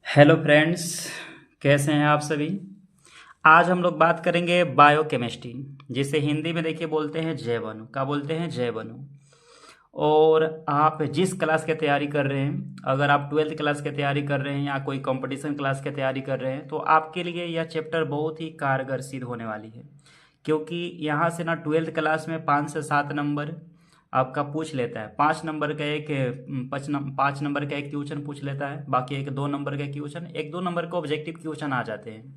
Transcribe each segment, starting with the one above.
Hello friends, कैसे हैं आप सभी। आज हम लोग बात करेंगे बायोकेमिस्ट्री, जिसे हिंदी में देखिए बोलते हैं जैव अणु। क्या बोलते हैं? जैव अणु। और आप जिस क्लास की तैयारी कर रहे हैं, अगर आप ट्वेल्थ क्लास की तैयारी कर रहे हैं या कोई कंपटीशन क्लास की तैयारी कर रहे हैं, तो आपके लिए यह चैप्टर बहुत ही कारगर सिद्ध होने वाली है। क्योंकि यहाँ से ना ट्वेल्थ क्लास में 5 से 7 नंबर आपका पूछ लेता है। 5 नंबर का एक 5 नंबर का एक क्वेश्चन पूछ लेता है, बाकी एक 2 नंबर का क्वेश्चन, 1-2 नंबर का ऑब्जेक्टिव क्वेश्चन आ जाते हैं।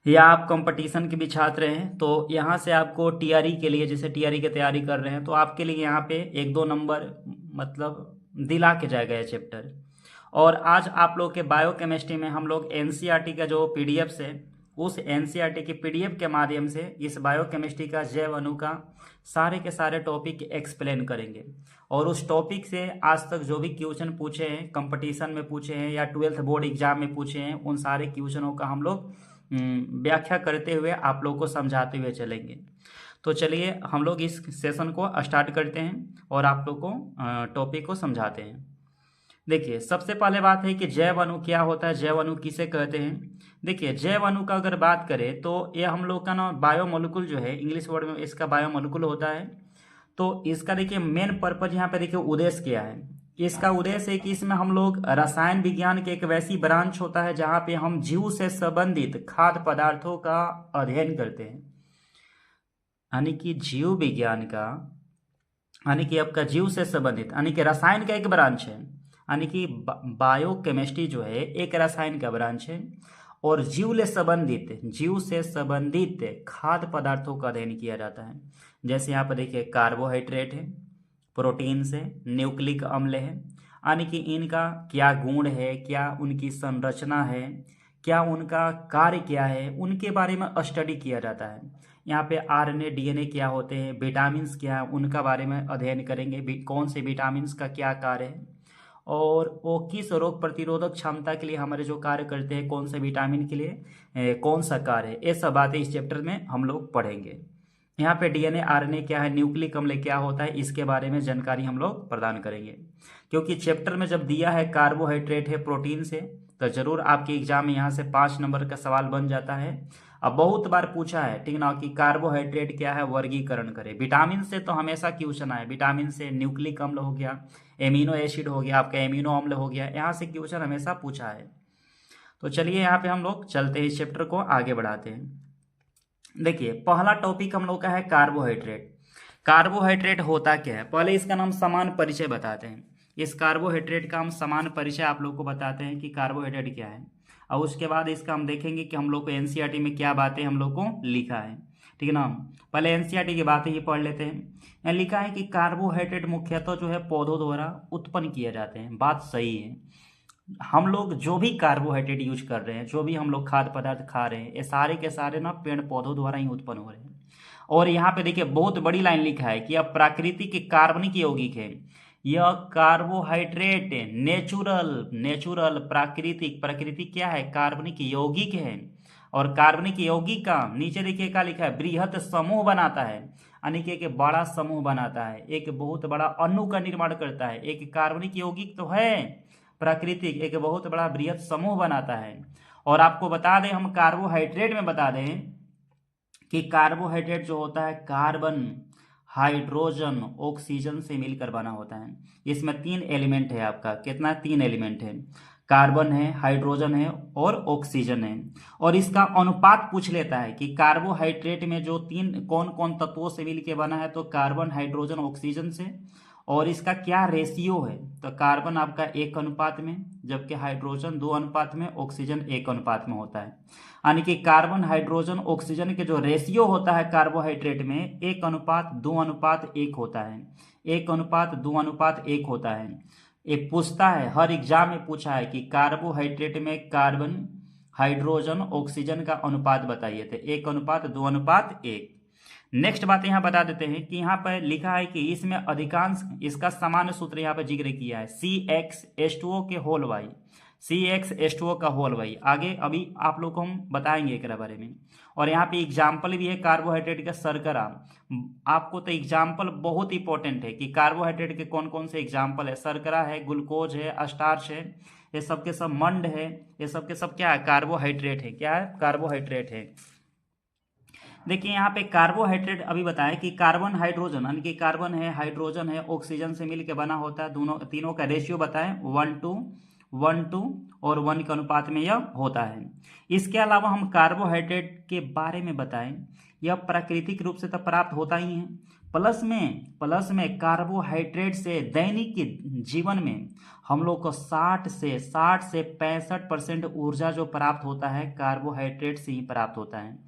या आप कंपटीशन के भी छात्र हैं तो यहाँ से आपको टीआरई के लिए, जैसे टीआरई की तैयारी कर रहे हैं, तो आपके लिए यहाँ पे 1-2 नंबर मतलब दिला के जाएगा ये चैप्टर। और आज आप लोग के बायोकेमिस्ट्री में हम लोग एनसीईआरटी का जो पीडीएफ है, उस एनसीईआरटी के पीडीएफ के माध्यम से इस बायोकेमिस्ट्री का जैव अणु का सारे के सारे टॉपिक एक्सप्लेन करेंगे। और उस टॉपिक से आज तक जो भी क्वेश्चन पूछे हैं, कंपटीशन में पूछे हैं या ट्वेल्थ बोर्ड एग्जाम में पूछे हैं, उन सारे क्वेश्चनों का हम लोग व्याख्या करते हुए आप लोग को समझाते हुए चलेंगे। तो चलिए हम लोग इस सेशन को स्टार्ट करते हैं और आप लोग को टॉपिक को समझाते हैं। देखिए, सबसे पहले बात है कि जैव अणु क्या होता है, जैव अणु किसे कहते हैं। देखिए, जैव अणु का अगर बात करें तो ये हम लोग का ना बायोमोलिकुल जो है, इंग्लिश वर्ड में इसका बायोमोलिकुल होता है। तो इसका देखिए मेन पर्पज यहाँ पे देखिए उद्देश्य क्या है। इसका उद्देश्य है कि इसमें हम लोग रसायन विज्ञान के एक वैसी ब्रांच होता है जहाँ पे हम जीव से संबंधित खाद्य पदार्थों का अध्ययन करते हैं। यानी कि जीव विज्ञान का, यानी कि आपका जीव से संबंधित, यानी कि रसायन का एक ब्रांच है। यानी कि बायोकेमिस्ट्री जो है एक रसायन का ब्रांच है। और जीव से संबंधित खाद्य पदार्थों का अध्ययन किया जाता है। जैसे यहाँ पर देखिए कार्बोहाइड्रेट है, प्रोटीन से, न्यूक्लिक अम्ल है, यानी कि इनका क्या गुण है, क्या उनकी संरचना है, क्या उनका कार्य क्या है, उनके बारे में स्टडी किया जाता है। यहाँ पे आरएनए डीएनए क्या होते हैं, विटामिन्स क्या है, उनका बारे में अध्ययन करेंगे। कौन से विटामिन्स का क्या कार्य है और वो किस रोग प्रतिरोधक क्षमता के लिए हमारे जो कार्य करते हैं, कौन से विटामिन के लिए कौन सा कार्य है, ये सब बातें इस चैप्टर में हम लोग पढ़ेंगे। यहाँ पे डीएनए आरएनए क्या है, न्यूक्लिक अम्ल क्या होता है, इसके बारे में जानकारी हम लोग प्रदान करेंगे। क्योंकि चैप्टर में जब दिया है कार्बोहाइड्रेट है प्रोटीन से, तो जरूर आपके एग्जाम में यहाँ से 5 नंबर का सवाल बन जाता है। अब बहुत बार पूछा है, ठीक ना, कि कार्बोहाइड्रेट क्या है, वर्गीकरण करें। विटामिन से तो हमेशा क्वेश्चन आए, विटामिन से न्यूक्लिक अम्ल हो गया, एमिनो एसिड हो गया, आपका एमिनो अम्ल हो गया, यहाँ से क्वेश्चन हमेशा पूछा है। तो चलिए यहाँ पे हम लोग चलते हैं, इस चैप्टर को आगे बढ़ाते हैं। देखिए, पहला टॉपिक हम लोग का है कार्बोहाइड्रेट। कार्बोहाइड्रेट होता क्या है, पहले इसका नाम समान परिचय बताते हैं। इस कार्बोहाइड्रेट का हम समान परिचय आप लोग को बताते हैं कि कार्बोहाइड्रेट क्या है। और उसके बाद इसका हम देखेंगे कि हम लोग को एनसीईआरटी में क्या बातें हम लोग को लिखा है, ठीक है ना। पहले एनसीईआरटी की बातें ही पढ़ लेते हैं। यहाँ लिखा है कि कार्बोहाइड्रेट मुख्यतः जो है पौधों द्वारा उत्पन्न किए जाते हैं। बात सही है। हम लोग जो भी कार्बोहाइड्रेट यूज कर रहे हैं, जो भी हम लोग खाद्य पदार्थ खा रहे हैं, ये सारे के सारे ना पेड़ पौधों द्वारा ही उत्पन्न हो रहे हैं। और यहाँ पे देखिए बहुत बड़ी लाइन लिखा है कि अब प्राकृतिक कार्बनिक यौगिक है। यह कार्बोहाइड्रेट नेचुरल नेचुरल प्राकृतिक, प्राकृतिक क्या है, कार्बनिक यौगिक है। और कार्बनिक यौगिक का नीचे देखिए क्या लिखा है, बृहत समूह बनाता है। यानी कि एक बड़ा समूह बनाता है, एक बहुत बड़ा अणु का निर्माण करता है। एक कार्बनिक यौगिक तो है प्राकृतिक, एक बहुत बड़ा बृहत समूह बनाता है। और आपको बता दें, हम कार्बोहाइड्रेट में बता दें कि कार्बोहाइड्रेट जो होता है कार्बन, हाइड्रोजन, ऑक्सीजन से मिलकर बना होता है। इसमें 3 एलिमेंट है आपका, कितना, 3 एलिमेंट है। कार्बन है, हाइड्रोजन है और ऑक्सीजन है। और इसका अनुपात पूछ लेता है कि कार्बोहाइड्रेट में जो 3 कौन कौन तत्वों से मिलकर बना है, तो कार्बन, हाइड्रोजन, ऑक्सीजन से। और इसका क्या रेशियो है, तो कार्बन आपका 1 अनुपात में, जबकि हाइड्रोजन 2 अनुपात में, ऑक्सीजन 1 अनुपात में होता है। यानी कि कार्बन, हाइड्रोजन, ऑक्सीजन के जो रेशियो होता है कार्बोहाइड्रेट में, 1:2:1 होता है। 1:2:1 होता है। ये पूछता है, हर एग्जाम में पूछा है कि कार्बोहाइड्रेट में कार्बन, हाइड्रोजन, ऑक्सीजन का अनुपात बताइए, तो 1:2:1। नेक्स्ट बात यहाँ बता देते हैं कि यहाँ पर लिखा है कि इसमें अधिकांश, इसका सामान्य सूत्र यहाँ पर जिक्र किया है, CxH2O के होल वाई, CxH2O का होल वाई। आगे अभी आप लोग को हम बताएंगे एक बारे में। और यहाँ पे एग्जाम्पल भी है कार्बोहाइड्रेट का, शर्करा। आपको तो एग्जाम्पल बहुत इंपॉर्टेंट है कि कार्बोहाइड्रेट के कौन कौन से एग्जाम्पल है। शर्करा है, ग्लूकोज है, स्टार्च है, ये सब के सब मंड है, ये सब के सब क्या है, कार्बोहाइड्रेट है। क्या है, कार्बोहाइड्रेट है। देखिए यहाँ पे कार्बोहाइड्रेट अभी बताएं कि कार्बन हाइड्रोजन, यानी कि कार्बन है, हाइड्रोजन है, ऑक्सीजन से मिलकर बना होता है। दोनों तीनों का रेशियो बताएं, 1:1:2 और 1 के अनुपात में यह होता है। इसके अलावा हम कार्बोहाइड्रेट के बारे में बताएं, यह प्राकृतिक रूप से तो प्राप्त होता ही है, प्लस में कार्बोहाइड्रेट से दैनिक जीवन में हम लोग को 60 से 65% ऊर्जा जो प्राप्त होता है कार्बोहाइड्रेट से ही प्राप्त होता है।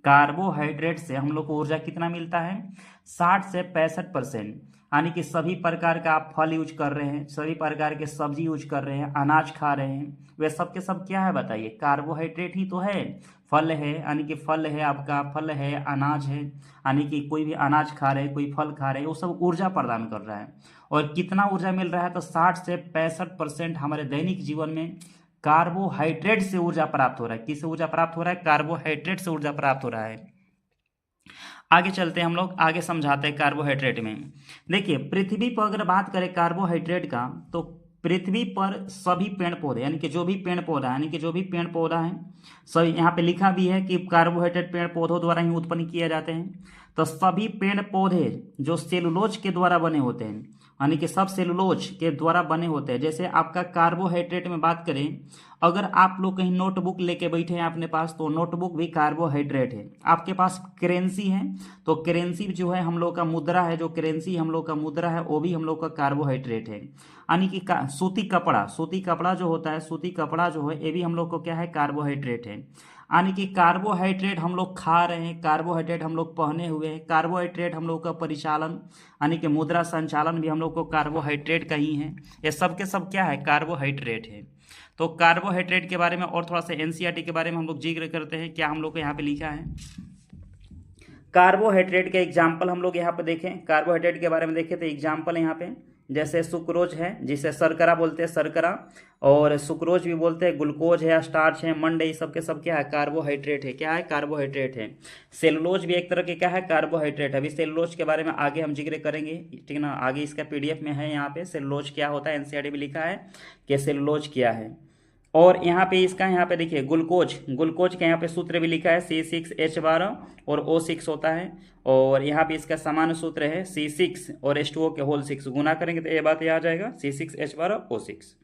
कार्बोहाइड्रेट से हम लोग को ऊर्जा कितना मिलता है, 60 से 65%। यानी कि सभी प्रकार का आप फल यूज कर रहे हैं, सभी प्रकार के सब्जी यूज कर रहे हैं, अनाज खा रहे हैं, वे सब के सब क्या है बताइए, कार्बोहाइड्रेट ही तो है। फल है, यानी कि फल है आपका, फल है, अनाज है, यानी कि कोई भी अनाज खा रहे हैं, कोई फल खा रहे हैं, वो सब ऊर्जा प्रदान कर रहा है। और कितना ऊर्जा मिल रहा है, तो 60 से 65% हमारे दैनिक जीवन में कार्बोहाइड्रेट से ऊर्जा प्राप्त हो रहा है। किससे ऊर्जा प्राप्त हो रहा है, कार्बोहाइड्रेट से ऊर्जा प्राप्त हो रहा है। आगे चलते हैं हम लोग, आगे समझाते हैं कार्बोहाइड्रेट में। देखिए पृथ्वी पर अगर बात करें कार्बोहाइड्रेट का, तो पृथ्वी पर सभी पेड़ पौधे, यानी कि जो भी पेड़ पौधा, यानी कि जो भी पेड़ पौधा है, सभी यहाँ पे लिखा भी है कि कार्बोहाइड्रेट पेड़ पौधों द्वारा ही उत्पन्न किए जाते हैं। तो सभी पेड़ पौधे जो सेलुलोज के द्वारा बने होते हैं, यानी कि सब सेलुलोज के द्वारा बने होते हैं। जैसे आपका कार्बोहाइड्रेट में बात करें, अगर आप लोग कहीं नोटबुक लेके बैठे हैं अपने पास, तो नोटबुक भी कार्बोहाइड्रेट है। आपके पास करेंसी है, तो करेंसी जो है हम लोग का मुद्रा है, जो करेंसी हम लोग का मुद्रा है, वो भी हम लोग का कार्बोहाइड्रेट है। यानी कि सूती कपड़ा जो होता है, सूती कपड़ा जो है, ये भी हम लोग को क्या है, कार्बोहाइड्रेट है। यानी कि कार्बोहाइड्रेट हम लोग खा रहे हैं, कार्बोहाइड्रेट हम लोग पहने हुए हैं, कार्बोहाइड्रेट हम लोग का परिचालन, यानी कि मुद्रा संचालन भी हम लोग को कार्बोहाइड्रेट का ही है। ये सब के सब क्या है, कार्बोहाइड्रेट है। तो कार्बोहाइड्रेट के बारे में और थोड़ा सा एनसीईआरटी के बारे में हम लोग जिक्र करते हैं। क्या हम लोग को यहाँ पे लिखा है, कार्बोहाइड्रेट के एग्जाम्पल हम लोग यहाँ पे देखें, कार्बोहाइड्रेट के बारे में देखें तो एग्जाम्पल यहाँ पे जैसे सुक्रोज है, जिसे शर्करा बोलते हैं, शर्करा, और सुक्रोज भी बोलते हैं, ग्लूकोज है, स्टार्च है, मंड है, ये सब के सब क्या है, कार्बोहाइड्रेट है। क्या है, कार्बोहाइड्रेट है। सेलुलोज भी एक तरह के क्या है, कार्बोहाइड्रेट है। अभी सेलुलोज के बारे में आगे हम जिक्र करेंगे, ठीक है ना, आगे इसका पीडीएफ में है, यहाँ पे सेलुलोज क्या होता है, एनसीईआरटी में लिखा है कि सेलुलोज क्या है। और यहाँ पे इसका, यहाँ पे देखिए ग्लूकोज का यहाँ पे सूत्र भी लिखा है, C6H12 और O6 होता है। और यहाँ पे इसका सामान्य सूत्र है C6 और H2O के होल 6, गुना करेंगे तो ये बात ये आ जाएगा, C6H12O6।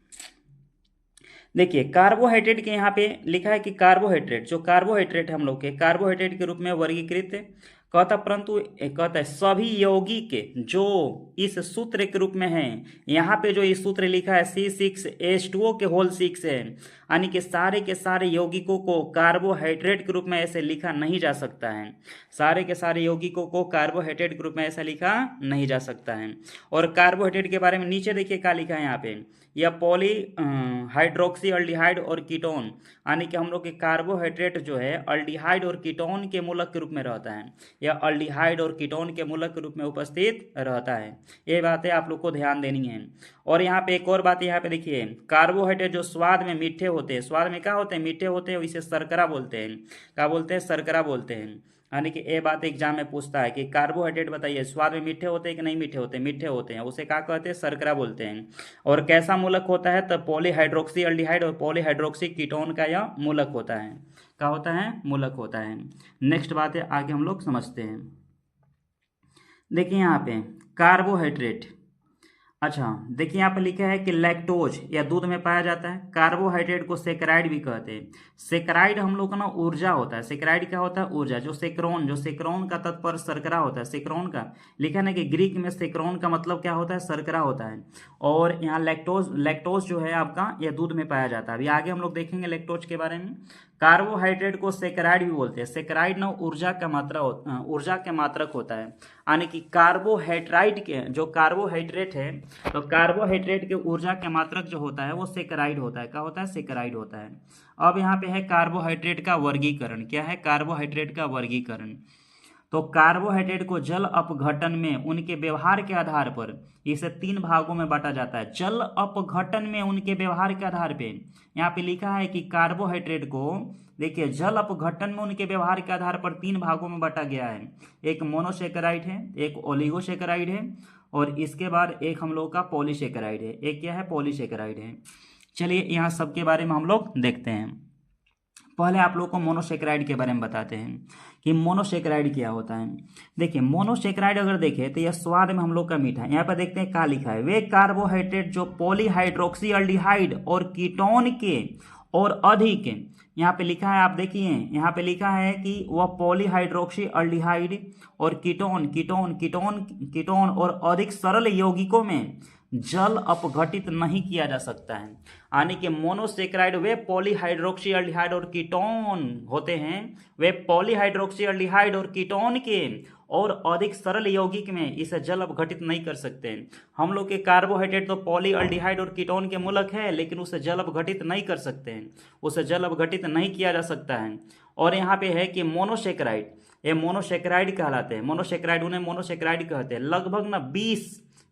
देखिए कार्बोहाइड्रेट के यहाँ पे लिखा है कि कार्बोहाइड्रेट, जो कार्बोहाइड्रेट हम लोग के कार्बोहाइड्रेट के रूप में वर्गीकृत कहता, परंतु कहता है सभी यौगिक के जो इस सूत्र के रूप में है, यहाँ पे जो इस सूत्र लिखा है C6H2O के होल 6 है, यानी कि सारे के सारे यौगिकों को कार्बोहाइड्रेट के रूप में ऐसे लिखा नहीं जा सकता है। सारे के सारे यौगिकों को कार्बोहाइड्रेट के रूप में ऐसा लिखा नहीं जा सकता है। और कार्बोहाइड्रेट के बारे में नीचे देखिए क्या लिखा है यहाँ पे, यह पॉली हाइड्रोक्सी अल्डिहाइड और कीटोन, यानी कि हम लोग के कार्बोहाइड्रेट जो है अल्डिहाइड और कीटोन के मूलक के रूप में रहता है, या अल्डिहाइड और कीटोन के मूलक के रूप में उपस्थित रहता है। ये बातें आप लोग को ध्यान देनी है। और यहाँ पे एक और बात यहाँ पे देखिए, कार्बोहाइड्रेट जो स्वाद में मीठे होते हैं, स्वाद में क्या होते हैं, मीठे होते हैं, इसे शर्करा बोलते हैं। क्या बोलते हैं, शर्करा बोलते हैं। यानी कि ये बात एग्जाम में पूछता है कि कार्बोहाइड्रेट बताइए स्वाद में मीठे होते हैं कि नहीं मीठे होते, मीठे होते हैं, उसे क्या कहते हैं, शर्करा बोलते हैं। और कैसा मूलक होता है, तो पॉलीहाइड्रोक्सी अल्डिहाइड और पॉलीहाइड्रोक्सी कीटोन का यह मूलक होता है। क्या होता है, मूलक होता है। नेक्स्ट बात है, आगे हम लोग समझते हैं। देखिए यहाँ पे कार्बोहाइड्रेट, अच्छा देखिए यहाँ पे लिखा है कि लैक्टोज या दूध में पाया जाता है। कार्बोहाइड्रेट को सेक्राइड भी कहते हैं। सेक्राइड हम लोग का ना ऊर्जा होता है, सेक्राइड क्या होता है, ऊर्जा। जो सेक्रोन का तत्पर शर्करा होता है, सेक्रोन का लिखा है ना कि ग्रीक में सेक्रोन का मतलब क्या होता है, शर्करा होता है। और यहाँ लैक्टोज जो है आपका यह दूध में पाया जाता है। अभी आगे हम लोग देखेंगे लैक्टोज के बारे में। कार्बोहाइड्रेट को सेक्राइड भी बोलते हैं। सेक्राइड ना ऊर्जा का मात्रक होता है, यानी कि कार्बोहाइड्रेट के जो कार्बोहाइड्रेट है, तो कार्बोहाइड्रेट के ऊर्जा के मात्रक जो होता है वो सेक्राइड होता है। क्या होता है, सेक्राइड होता है। अब यहाँ पे है कार्बोहाइड्रेट का वर्गीकरण। क्या है, कार्बोहाइड्रेट का वर्गीकरण। तो कार्बोहाइड्रेट को जल अपघटन में उनके व्यवहार के आधार पर इसे 3 भागों में बांटा जाता है। जल अपघटन में उनके व्यवहार के आधार पे यहाँ पे लिखा है कि कार्बोहाइड्रेट को देखिए जल अपघटन में उनके व्यवहार के आधार पर 3 भागों में बांटा गया है। एक मोनोसेकेराइड है, एक ओलिगोसेकेराइड है, और इसके बाद एक हम लोग का पॉलीसेकेराइड है। एक क्या है, पॉलीसेकेराइड है। चलिए यहाँ सबके बारे में हम लोग देखते हैं। पहले आप लोग को मोनोसेक्राइड के बारे में बताते हैं कि मोनोसेक्राइड क्या होता है। देखिए मोनोसेक्राइड अगर देखें तो यह स्वाद में हम लोग का मीठा है। यहाँ पर देखते हैं क्या लिखा है, वे कार्बोहाइड्रेट जो पॉलीहाइड्रोक्सी अल्डिहाइड और कीटोन के और अधिक, यहाँ पे लिखा है आप देखिए, यहाँ पे लिखा है कि वह पॉलीहाइड्रोक्सी अल्डिहाइड और कीटोन और अधिक सरल यौगिकों में जल अपघटित नहीं किया जा सकता है। यानी कि मोनोसेक्राइड वे पॉलीहाइड्रोक्सी अल्डिहाइड और कीटोन होते हैं, वे पॉलीहाइड्रोक्सी अल्डिहाइड और कीटोन के और अधिक सरल यौगिक में इसे जल अपघटित नहीं कर सकते हैं। हम लोग के कार्बोहाइड्रेट तो पॉलीअल्डिहाइड और कीटोन के मूलक है, लेकिन उसे जल अपघटित नहीं कर सकते हैं, उसे जल अपघटित नहीं किया जा सकता है। और यहाँ पे है कि मोनोसेक्राइड, ये मोनोसेक्राइड कहलाते हैं, मोनोसेक्राइड उन्हें मोनोसेक्राइड कहते हैं। लगभग ना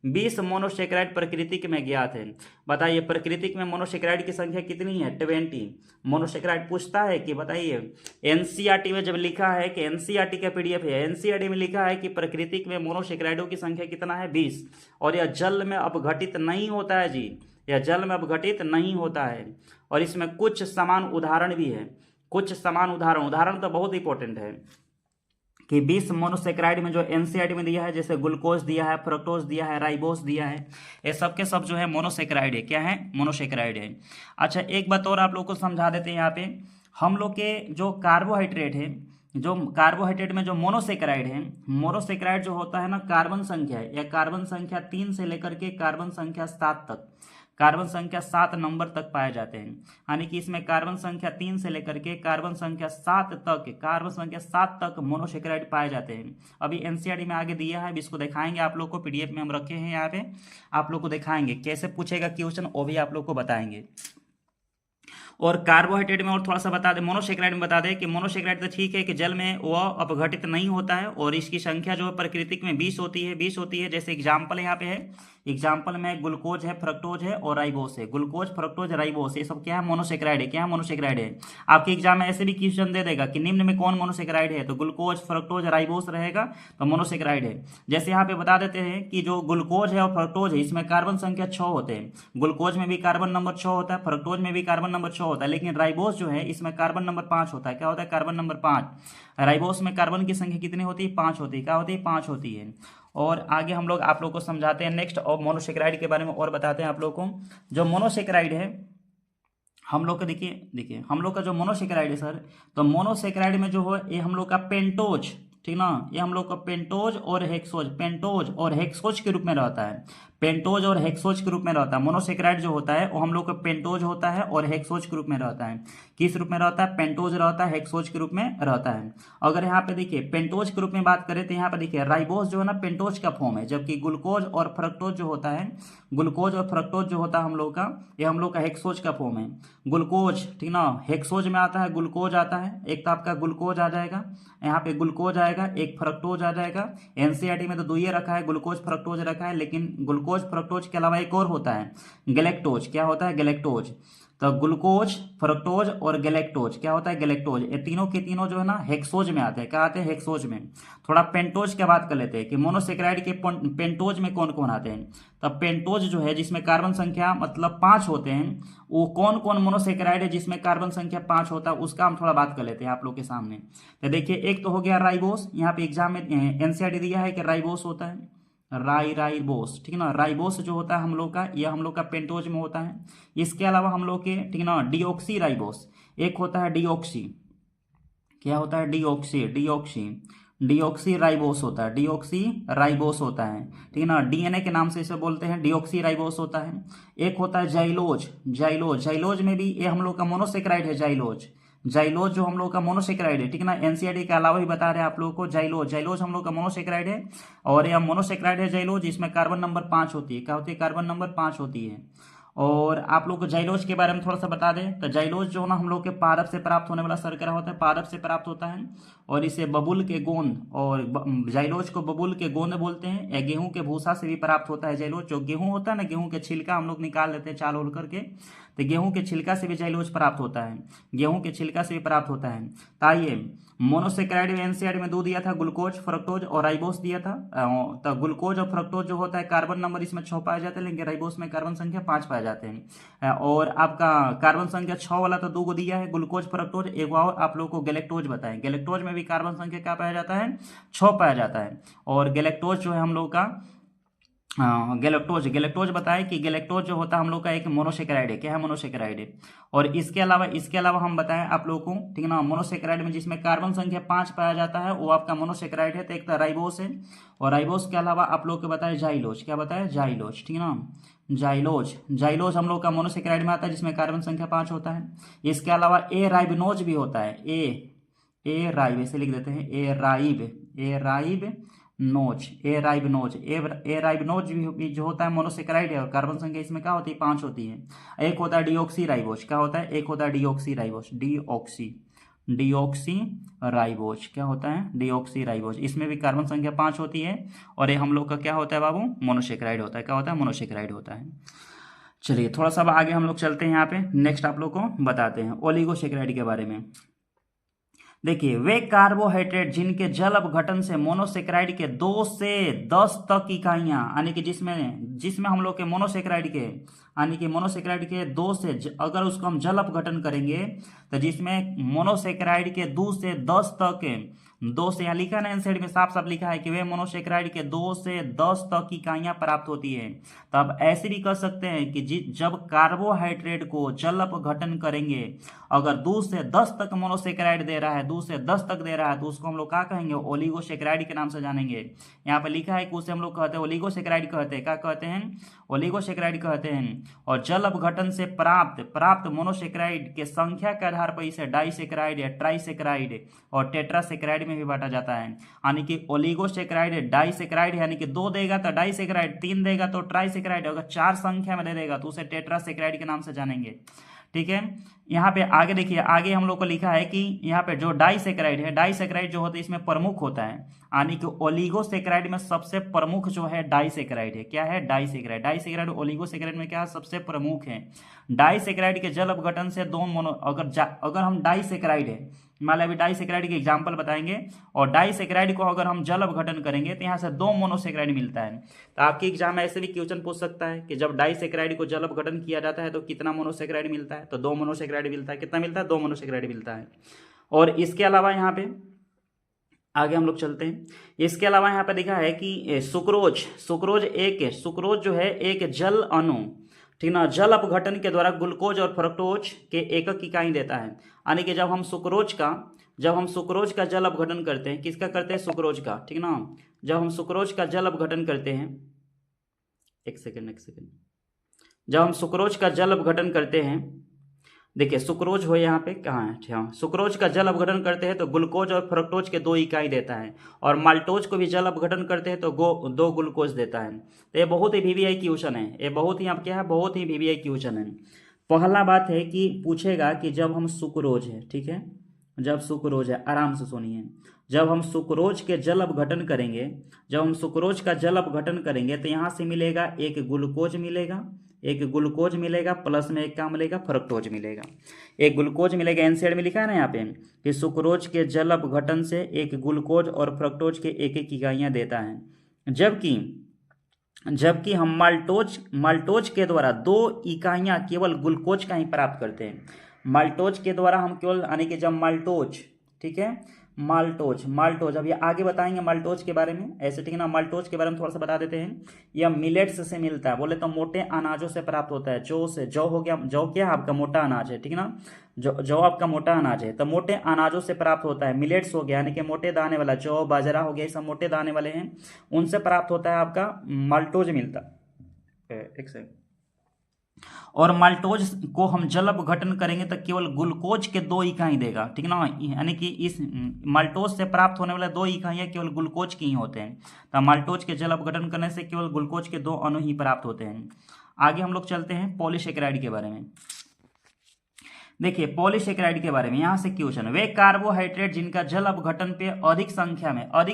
20 मोनोसेक्राइड प्रकृति में ज्ञात है। बताइए प्रकृति में मोनोसेक्राइड की संख्या कितनी है? 20 मोनोसेक्राइड पूछता है कि बताइए, एनसीईआरटी में जब लिखा है कि एनसीईआरटी का पीडीएफ है, एनसीईआरटी में लिखा है कि प्रकृति में मोनोसेक्राइडों की संख्या कितना है? 20। और यह जल में अपघटित नहीं होता है जी, यह जल में अपघटित नहीं होता है। और इसमें कुछ समान उदाहरण भी है, कुछ समान उदाहरण तो बहुत इंपॉर्टेंट है कि 20 मोनोसेक्राइड में जो एनसीईआरटी में दिया है, जैसे ग्लूकोज दिया है, फ्रक्टोज दिया है, राइबोस दिया है, ये सब के सब जो है मोनोसेक्राइड है। क्या है? मोनोसेक्राइड है। अच्छा एक बात और आप लोग को समझा देते हैं। यहाँ पे हम लोग के जो कार्बोहाइड्रेट है, जो कार्बोहाइड्रेट में जो मोनोसेक्राइड है, मोनोसेक्राइड जो होता है ना, कार्बन संख्या है, या कार्बन संख्या 3 से लेकर के कार्बन संख्या 7 तक, कार्बन संख्या 7 नंबर तक पाए जाते हैं। यानी कि इसमें कार्बन संख्या 3 से लेकर के कार्बन संख्या 7 तक, कार्बन संख्या 7 तक मोनोसेक्राइड पाए जाते हैं। अभी एनसीईआरटी में आगे दिया है, अभी इसको दिखाएंगे आप लोग को, पीडीएफ में हम रखे हैं यहाँ पे, आप लोग को दिखाएंगे कैसे पूछेगा क्वेश्चन, वो भी आप लोग को बताएंगे। और कार्बोहाइड्रेट में और थोड़ा सा बता दें, मोनोसेक्राइड में बता दें कि मोनोसेक्राइड तो ठीक है कि जल में वह अपघटित नहीं होता है, और इसकी संख्या जो है प्राकृतिक में 20 होती है, 20 होती है। जैसे एग्जाम्पल यहाँ पे है, एग्जाम्पल में ग्लूकोज है, फ्रक्टोज है और राइबोस है। ग्लूकोज, फ्रक्टोज, राइबोस ये सब क्या है? मोनोसेक्राइड है। क्या है? मोनोसेक्राइड है। आपके एग्जाम में ऐसे भी क्वेश्चन दे देगा कि निम्न में कौन मोनोसेक्राइड है, तो ग्लूकोज, फ्रक्टोज, राइबोस रहेगा, तो मोनोसेक्राइड है। जैसे यहाँ पे बता देते हैं कि जो ग्लूकोज है और फ्रक्टोज है, इसमें कार्बन संख्या 6 होते हैं। ग्लूकोज में भी कार्बन नंबर 6 होता है, फ्रक्टोज में भी कार्बन नंबर 6 होता है, लेकिन राइबोस जो है इसमें कार्बन नंबर 5 होता है। क्या होता है? Carbon number 5। राइबोस में कार्बन की संख्या कितनी होती है? 5 होती है। क्या होती है? 5 होती है। और आगे हम लोग आप लोग को समझाते हैं नेक्स्ट, और मोनोसेक्राइड के बारे में और बताते हैं आप लोग को। जो मोनोसेक्राइड है हम लोग का, देखिए हम लोग का जो मोनोसेक्राइड है सर, तो मोनोसेक्राइड में जो है ये हम लोग का पेंटोज, ठीक ना, ये हम लोग का पेंटोज और हेक्सोज, पेंटोज और हेक्सोज के रूप में रहता है, पेंटोज और हेक्सोज के रूप में रहता है। मोनोसेक्राइड जो होता है वो हम लोग का पेंटोज होता है और हेक्सोज के रूप में रहता है। किस रूप में रहता है? पेंटोज रहता है, हेक्सोज के रूप में रहता है। अगर यहाँ पे देखिए पेंटोज के रूप में बात करें तो यहाँ पे देखिए राइबोस जो है ना, पेंटोज का फॉर्म है, जबकि ग्लूकोज और फ्रक्टोज जो होता है, ग्लूकोज और फ्रक्टोज जो होता है हम लोग का, ये हम लोग का हेक्सोज का फॉर्म है। ग्लूकोज, ठीक ना, हेक्सोज में आता है, ग्लूकोज आता है, एक तो आपका ग्लूकोज आ जाएगा, यहाँ पे ग्लूकोज आएगा, एक फ्रक्टोज आ जाएगा। एनसीईआरटी में तो 2 ही रखा है, ग्लूकोज फ्रक्टोज रखा है, लेकिन ग्लूकोज फ्रक्टोज के अलावा एक और होता है, गैलेक्टोज। क्या होता है? गैलेक्टोज। तो ग्लूकोज, फ्रक्टोज और गैलेक्टोज, क्या होता है? गैलेक्टोज। ये तीनों के तीनों जो है ना हेक्सोज में आते हैं। क्या आते हैं? हेक्सोज में। थोड़ा पेंटोज की बात कर लेते हैं कि मोनोसेक्राइड के पेंटोज में कौन कौन आते हैं। तो पेंटोज जो है जिसमें कार्बन संख्या मतलब 5 होते हैं, वो कौन कौन मोनोसेक्राइड है जिसमें कार्बन संख्या 5 होता है, उसका हम थोड़ा बात कर लेते हैं आप लोग के सामने। तो देखिए एक तो हो गया राइबोस, यहाँ पे एग्जाम में एनसीईआरटी दिया है कि राइबोस होता है, राइबोस, ठीक ना। राइबोस जो होता है हम लोग का, यह हम लोग का पेंटोज में होता है। इसके अलावा हम लोग के, ठीक ना, डीऑक्सी राइबोस एक होता है, डीऑक्सी। क्या होता है? डीऑक्सी राइबोस होता है, डीऑक्सी राइबोस होता है, ठीक है ना। डीएनए के नाम से इसे बोलते हैं, डीऑक्सी राइबोस होता है। एक होता है जाइलोज में भी ये हम लोग का मोनोसेक्राइड है, जाइलोज जो हम लोग का मोनोसेक्राइड है, ठीक है ना। एनसीईआरटी के अलावा भी बता रहे हैं आप लोगों को, जाइलोज हम लोग का मोनोसेक्राइड है, और यह मोनोसेक्राइड है जाइलोज, इसमें कार्बन नंबर 5 होती है। क्या होती है? कार्बन नंबर 5 होती है। और आप लोग को जाइलोज के बारे में थोड़ा सा बता दें, तो जाइलोज जो ना हम लोग के पादप से प्राप्त होने वाला शर्करा होता है, पादप से प्राप्त होता है, और इसे बबूल के गोंद, और जाइलोज को बबूल के गोंद बोलते हैं, या गेहूं के भूसा से भी प्राप्त होता है जाइलोज। जो गेहूं होता है ना, गेहूं के छिलका हम लोग निकाल लेते हैं चाल उल करके, तो गेहूं के छिलका से भी जाइलोज प्राप्त होता है, गेहूं के छिलका से भी प्राप्त होता है। ताइए मोनोसेक्राइड में एनसीईआरटी में 2 दिया था, ग्लूकोज, फ्रक्टोज और राइबोस दिया था। तो ग्लूकोज और फ्रक्टोज जो होता है कार्बन नंबर इसमें 6 पाया जाता है, लेकिन राइबोस में कार्बन संख्या 5 पाया जाते हैं। और आपका कार्बन संख्या 6 वाला तो 2 को दिया है, ग्लूकोज फ्रक्टोज। एक और आप लोग को गैलेक्टोज बताएं, गैलेक्टोज में भी कार्बन संख्या क्या पाया जाता है, 6 पाया जाता है। और गैलेक्टोज जो है हम लोग का गैलेक्टोज बताएं कि गैलेक्टोज जो होता है हम लोग का एक मोनोसेकेराइड है। क्या है, मोनोसेकेराइड है। और इसके अलावा हम बताएं आप लोग को, ठीक है ना, मोनोसेकेराइड में जिसमें कार्बन संख्या 5 पाया जाता है वो आपका मोनोसेकेराइड है। तो एक तो राइबोस है, और राइबोस के अलावा आप लोग को बताएं जाइलोज। क्या बताया, जाइलोज, ठीक है ना, जाइलोज हम लोग का मोनोसेकेराइड में आता है जिसमें कार्बन संख्या 5 होता है। इसके अलावा ए राइबोनोज भी होता है, ए राइब ऐसे लिख देते हैं, ए राइबनोज भी जो होता है मोनोसेकेराइड है, और कार्बन संख्या इसमें क्या होती है, 5 होती है। एक होता है डिऑक्सी राइबोज। क्या होता है, एक होता है डिऑक्सी राइबोज, डिऑक्सी राइबोज। क्या होता है, डिऑक्सी राइबोज। इसमें भी कार्बन संख्या 5 होती है, और ये हम लोग का क्या होता है बाबू, मोनोसेकेराइड होता है। क्या होता है, मोनोसेकेराइड होता है। चलिए थोड़ा सा आगे हम लोग चलते हैं। यहाँ पे नेक्स्ट आप लोग को बताते हैं ओलिगोसेकेराइड के बारे में। देखिए, वे कार्बोहाइड्रेट जिनके जल अपघटन से मोनोसेकेराइड के 2 से 10 तक इकाइयां, यानी कि जिसमें हम लोग के मोनोसेकेराइड के 2 से अगर उसको हम जल अपघटन करेंगे तो जिसमें मोनोसेकेराइड के 2 से 10 तक, 2 से यहाँ लिखा है ना, एनसाइड में साफ साफ लिखा है कि वे मोनोसेकेराइड के 2 से 10 तक इकाइयां प्राप्त होती है। तो आप ऐसे भी कर सकते हैं कि जब कार्बोहाइड्रेट को जल अपघटन करेंगे, अगर 2 से 10 तक मोनोसेकेराइड दे रहा है, 2 से 10 तक दे रहा है, तो उसको हम लोग क्या कहेंगे, ओलिगोसेकेराइड के नाम से जानेंगे। यहाँ पे लिखा है कि उसे हम लोग कहते हैं ओलिगोसेकेराइड कहते हैं। क्या कहते हैं, ओलिगोसेकेराइड कहते हैं। और जल अपघटन से प्राप्त मोनोसेकेराइड के संख्या के आधार पर इसे डाइसेकेराइड या ट्राइसेकेराइड और टेट्रासेकेराइड में भी बांटा जाता है। यानी कि ओलिगोसेकेराइड डाइसेकेराइड यानी कि 2 देगा तो डाइसेकेराइड, 3 देगा तो ट्राइसेकेराइड, अगर 4 संख्या में दे देगा तो उसे टेट्रासेकेराइड के नाम से जानेंगे। ठीक है, यहाँ पे आगे देखिए, आगे हम लोग को लिखा है कि यहाँ पे जो डाइसेकेराइड है, डाइसेकेराइड जो होता है इसमें प्रमुख होता है, यानी कि ओलिगोसेकेराइड में सबसे प्रमुख जो है डाइसेकेराइड है। क्या है, डाइसेकेराइड। डाइसेकेराइड ओलिगोसेकेराइड में क्या है, सबसे प्रमुख है। डाइसेकेराइड के जल अपघटन से अगर हम डाइसेकेराइड है, मान लो अभी डाइसेकेराइड के एग्जाम्पल बताएंगे, और डाइसेकेराइड को अगर हम जल अपघटन करेंगे तो यहाँ से 2 मोनोसेकेराइड मिलता है। तो आपके एग्जाम में ऐसे भी क्वेश्चन पूछ सकता है कि जब डाइसेकेराइड को जल अपघटन किया जाता है तो कितना मोनोसेकेराइड मिलता है, तो 2 मोनोसेकेराइड मिलता है। कितना मिलता है, 2 मोनोसेकेराइड मिलता है। और इसके अलावा यहाँ पे आगे हम लोग चलते हैं। इसके अलावा यहाँ पे लिखा है कि सुक्रोज जो है एक जल अणु, ठीक ना, जल अपघटन के द्वारा ग्लूकोज और फ्रक्टोज के एकक इकाई देता है। यानी कि जब हम सुक्रोज का जल अपघटन करते हैं, किसका करते हैं, सुक्रोज का, ठीक ना, जब हम सुक्रोज का जल अपघटन करते हैं, एक सेकेंड, जब हम सुक्रोज का जल अपघटन करते हैं, देखिए सुक्रोज हो यहाँ पे कहाँ है, हाँ, सुक्रोज का जल अपघटन करते हैं तो ग्लूकोज और फ्रक्टोज के 2 इकाई देता है, और माल्टोज को भी जल अपघटन करते हैं तो 2 ग्लूकोज देता है। तो ये बहुत ही वीवीआई क्वेश्चन है, ये बहुत ही आप क्या है, बहुत ही वीवीआई क्वेश्चन है। पहला बात है कि पूछेगा कि जब हम सुक्रोज है, ठीक है, जब सुक्रोज है, आराम से सुनिए, जब हम सुक्रोज के जल अपघटन करेंगे तो यहाँ से मिलेगा एक ग्लूकोज मिलेगा, प्लस में एक क्या मिलेगा, फ्रक्टोज मिलेगा। एक ग्लूकोज मिलेगा, एनसाइड में लिखा है ना यहाँ पे कि सुक्रोज के जल अपघटन से एक ग्लूकोज और फ्रक्टोज के एक इकाइयाँ देता है। जबकि हम माल्टोज के द्वारा 2 इकाइयाँ केवल ग्लूकोज का ही प्राप्त करते हैं। माल्टोज के द्वारा हम केवल, यानी कि जब माल्टोज, ठीक है, माल्टोज अब ये आगे बताएंगे माल्टोज के बारे में, ऐसे, ठीक है ना। माल्टोज के बारे में थोड़ा सा बता देते हैं। यह मिलेट्स से मिलता है, बोले तो मोटे अनाजों से प्राप्त होता है। जौ हो गया, जौ क्या आपका मोटा अनाज है, ठीक है ना, जौ आपका मोटा अनाज है, तो मोटे अनाजों से प्राप्त होता है। मिलेट्स हो गया यानी कि मोटे दाने वाला, जौ बाजरा हो गया, ये सब मोटे दाने वाले हैं, उनसे प्राप्त होता है आपका माल्टोज मिलता है। एक सेकंड। और माल्टोज को हम जल अपघटन करेंगे तो केवल ग्लूकोज के 2 इकाई देगा, ठीक ना, यानी कि इस माल्टोज से प्राप्त होने वाले 2 इकाइयाँ केवल ग्लूकोज की ही होते हैं। तो माल्टोज के जल अपघटन करने से केवल ग्लूकोज के 2 अणु ही प्राप्त होते हैं। आगे हम लोग चलते हैं पॉलीसेकेराइड के बारे में। देखिए पॉलीसेकेराइड के बारे में, यहाँ से क्वेश्चन, वे कार्बोहाइड्रेट जिनका जल अपघटन पे अधिक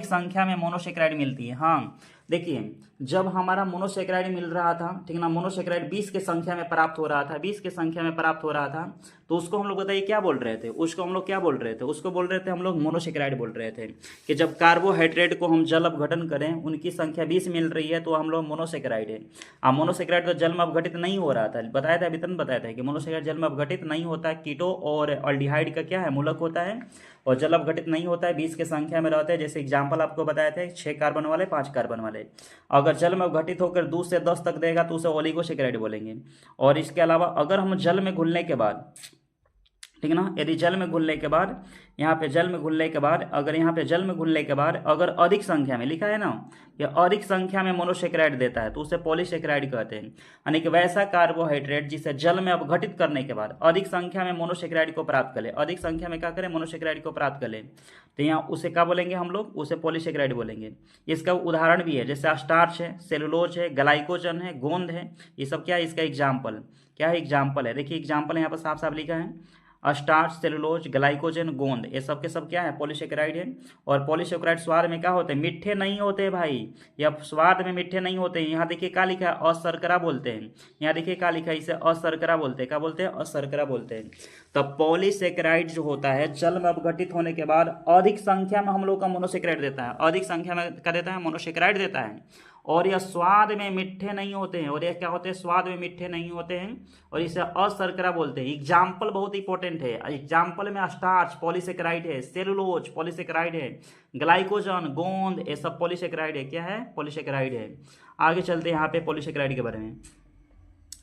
संख्या में मोनोसेकेराइड मिलती है। हाँ, देखिए जब हमारा मोनोसेक्राइड मिल रहा था, ठीक ना, मोनोसेक्राइड 20 के संख्या में प्राप्त हो रहा था, 20 के संख्या में प्राप्त हो रहा था, तो उसको हम लोग बताइए क्या बोल रहे थे, उसको हम लोग क्या बोल रहे थे, उसको बोल रहे थे हम लोग मोनोसेक्राइड बोल रहे थे। कि जब कार्बोहाइड्रेट को हम जल अपघटन करें, उनकी संख्या 20 मिल रही है तो हम लोग मोनोसेक्राइड है। मोनोसेक्राइड तो जल में अपघटित नहीं हो रहा था, बताया था अभी तक बताया था कि मोनोसेक्राइड जल में अपघटित नहीं होता है, कीटो और अल्डिहाइड का क्या है, मूलक होता है, और जल अपघटित नहीं होता है, 20 के संख्या में रहते हैं। जैसे एग्जाम्पल आपको बताए थे 6 कार्बन वाले 5 कार्बन वाले, अगर जल में अपघटित होकर 2 से 10 तक देगा तो उसे ओलिगोसेक्राइड बोलेंगे। और इसके अलावा अगर हम जल में घुलने के बाद, ठीक है ना, यदि जल में घुलने के बाद, यहाँ पे जल में घुलने के बाद, अगर यहाँ पे जल में घुलने के बाद अगर अधिक संख्या में लिखा है ना, या अधिक संख्या में मोनोसेक्राइड देता है तो उसे पॉलीसेक्राइड कहते हैं। यानी कि वैसा कार्बोहाइड्रेट जिसे जल में अपघटित करने के बाद अधिक संख्या में मोनोसेक्राइड को प्राप्त कर ले, अधिक संख्या में क्या करें, मोनोसेक्राइड को प्राप्त कर ले, तो यहाँ उसे क्या बोलेंगे हम लोग, उसे पॉलीसेक्राइड बोलेंगे। इसका उदाहरण भी है, जैसे स्टार्च है, सेलुलोज है, ग्लाइकोजन है, गोंद है, ये सब क्या है, इसका एग्जाम्पल क्या है, एग्जाम्पल है। देखिए एग्जाम्पल यहाँ पर साफ साफ लिखा है, स्टार्च, सेलुलोज, ग्लाइकोजन, गोंद, ये सब के सब क्या है, पॉलीसेकेराइड है। और पॉलीसेकेराइड स्वाद में क्या होते हैं, मीठे नहीं होते भाई, या स्वाद में मीठे नहीं होते। यहाँ देखिए क्या लिखा है, अशर्करा बोलते हैं, यहाँ देखिए क्या लिखा है, इसे अशर्करा बोलते हैं, क्या बोलते हैं, अशर्करा बोलते हैं। तब पॉलीसेकेराइड जो होता है जल में अपघटित होने के बाद अधिक संख्या में हम लोग का मोनोसेकेराइड देता है, अधिक संख्या में क्या देता है, मोनोसेकेराइड देता है। और यह स्वाद में मीठे नहीं होते हैं, और यह क्या होते हैं, स्वाद में मीठे नहीं होते हैं, और इसे अशर्करा बोलते हैं। एग्जाम्पल बहुत इंपॉर्टेंट है, एग्जाम्पल में स्टार्च पॉलीसेकेराइड है, सेलुलोज पॉलीसेकेराइड है, ग्लाइकोजन, गोंद, ये सब पॉलीसेकेराइड है, क्या है, पॉलीसेकेराइड है। आगे चलते हैं यहाँ पे पॉलीसेकेराइड के बारे में।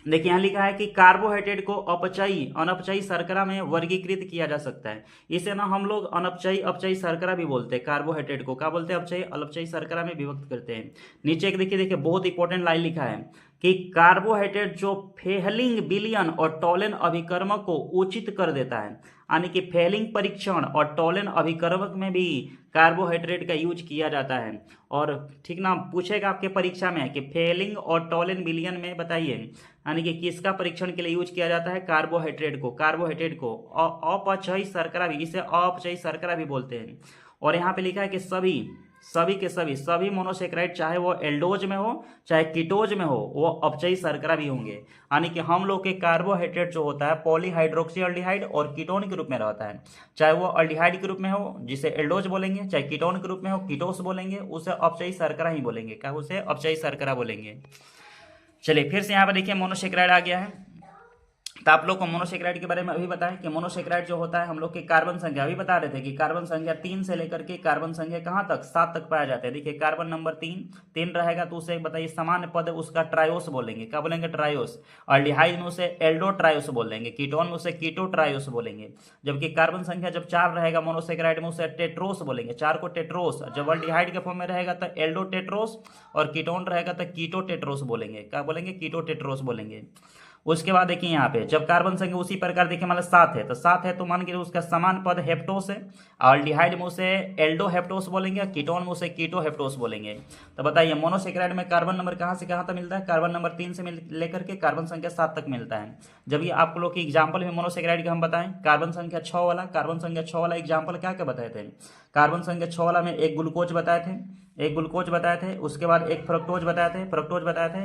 देखिए यहाँ लिखा है कि कार्बोहाइड्रेट को अपचयी अनपचयी शर्करा में वर्गीकृत किया जा सकता है। इसे ना हम लोग अनपचयी अपचयी शर्करा भी बोलते हैं, कार्बोहाइड्रेट को क्या बोलते हैं, अपचयी अलपचयी शर्करा में विभक्त करते हैं। नीचे एक देखिए देखिए बहुत इंपॉर्टेंट लाइन लिखा है कि कार्बोहाइड्रेट जो फेहलिंग विलयन और टॉलेन अभिकर्मक को उचित कर देता है, यानी कि फेहलिंग परीक्षण और टॉलेन अभिकर्मक में भी कार्बोहाइड्रेट का यूज किया जाता है। और ठीक ना, पूछेगा आपके परीक्षा में कि फेहलिंग और टॉलेन विलयन में बताइए, यानी कि किसका परीक्षण के लिए यूज किया जाता है, कार्बोहाइड्रेट को, कार्बोहाइड्रेट को अपचयी शर्करा भी, इसे अपचयी शर्करा भी बोलते हैं। और यहाँ पे लिखा है कि सभी मोनोसेक्राइड चाहे वो एल्डोज में हो चाहे कीटोज में हो वो अपचयी शर्करा भी होंगे। यानी कि हम लोग के कार्बोहाइड्रेट जो होता है पॉलीहाइड्रोक्सी अल्डिहाइड और कीटोन के रूप में रहता है, चाहे वो अल्डिहाइड के रूप में हो जिसे एल्डोज बोलेंगे, चाहे कीटोन के रूप में हो कीटोस बोलेंगे, उसे अपचयी शर्करा ही बोलेंगे, क्या उसे अपचयी शर्करा बोलेंगे। चलिए फिर से यहाँ पर देखिए मोनोसेक्राइड आ गया है। तो आप लोग को मोनोसेक्राइड के बारे में अभी बताएं कि मोनोसेक्राइड जो होता है हम लोग की कार्बन संख्या अभी बता रहे थे कि कार्बन संख्या 3 से लेकर के कार्बन संख्या कहाँ तक 7 तक पाया जाता है। देखिए कार्बन नंबर 3 रहेगा तो उसे बताइए सामान्य पद उसका ट्रायोस बोलेंगे, क्या बोलेंगे, ट्रायोस। अल्डिहाइड में उसे एल्डो ट्रायोस बोलेंगे, कीटोन में उसे कीटो ट्रायोस बोलेंगे। जबकि कार्बन संख्या जब 4 रहेगा मोनोसेक्राइड में उसे टेट्रोस बोलेंगे, 4 को टेट्रोस। जब अल्डिहाइड के फॉर्म में रहेगा तो एल्डो टेट्रोस, और कीटोन रहेगा तो कीटो टेट्रोस बोलेंगे, क्या बोलेंगे, कीटो टेट्रोस बोलेंगे। उसके बाद देखिए यहाँ पे जब कार्बन संख्या उसी प्रकार देखिए मतलब 7 है, तो 7 है तो मान के उसका समान पद हेप्टोस है, अल्डिहाइड में उसे एल्डो हेप्टोस बोलेंगे, कीटोन में उसे कीटो हेप्टोस बोलेंगे। तो बताइए मोनोसेक्राइड में कार्बन नंबर कहाँ से कहाँ तक मिलता है, कार्बन नंबर 3 से लेकर के कार्बन संख्या 7 तक मिलता है। जब ये आप लोग की एग्जाम्पल में मोनोसेक्राइड का हम बताएं, कार्बन संख्या 6 वाला एग्जाम्पल क्या क्या बताए थे, कार्बन संख्या 6 वाला में एक ग्लूकोज बताए थे, उसके बाद एक फ्रक्टोज बताए थे,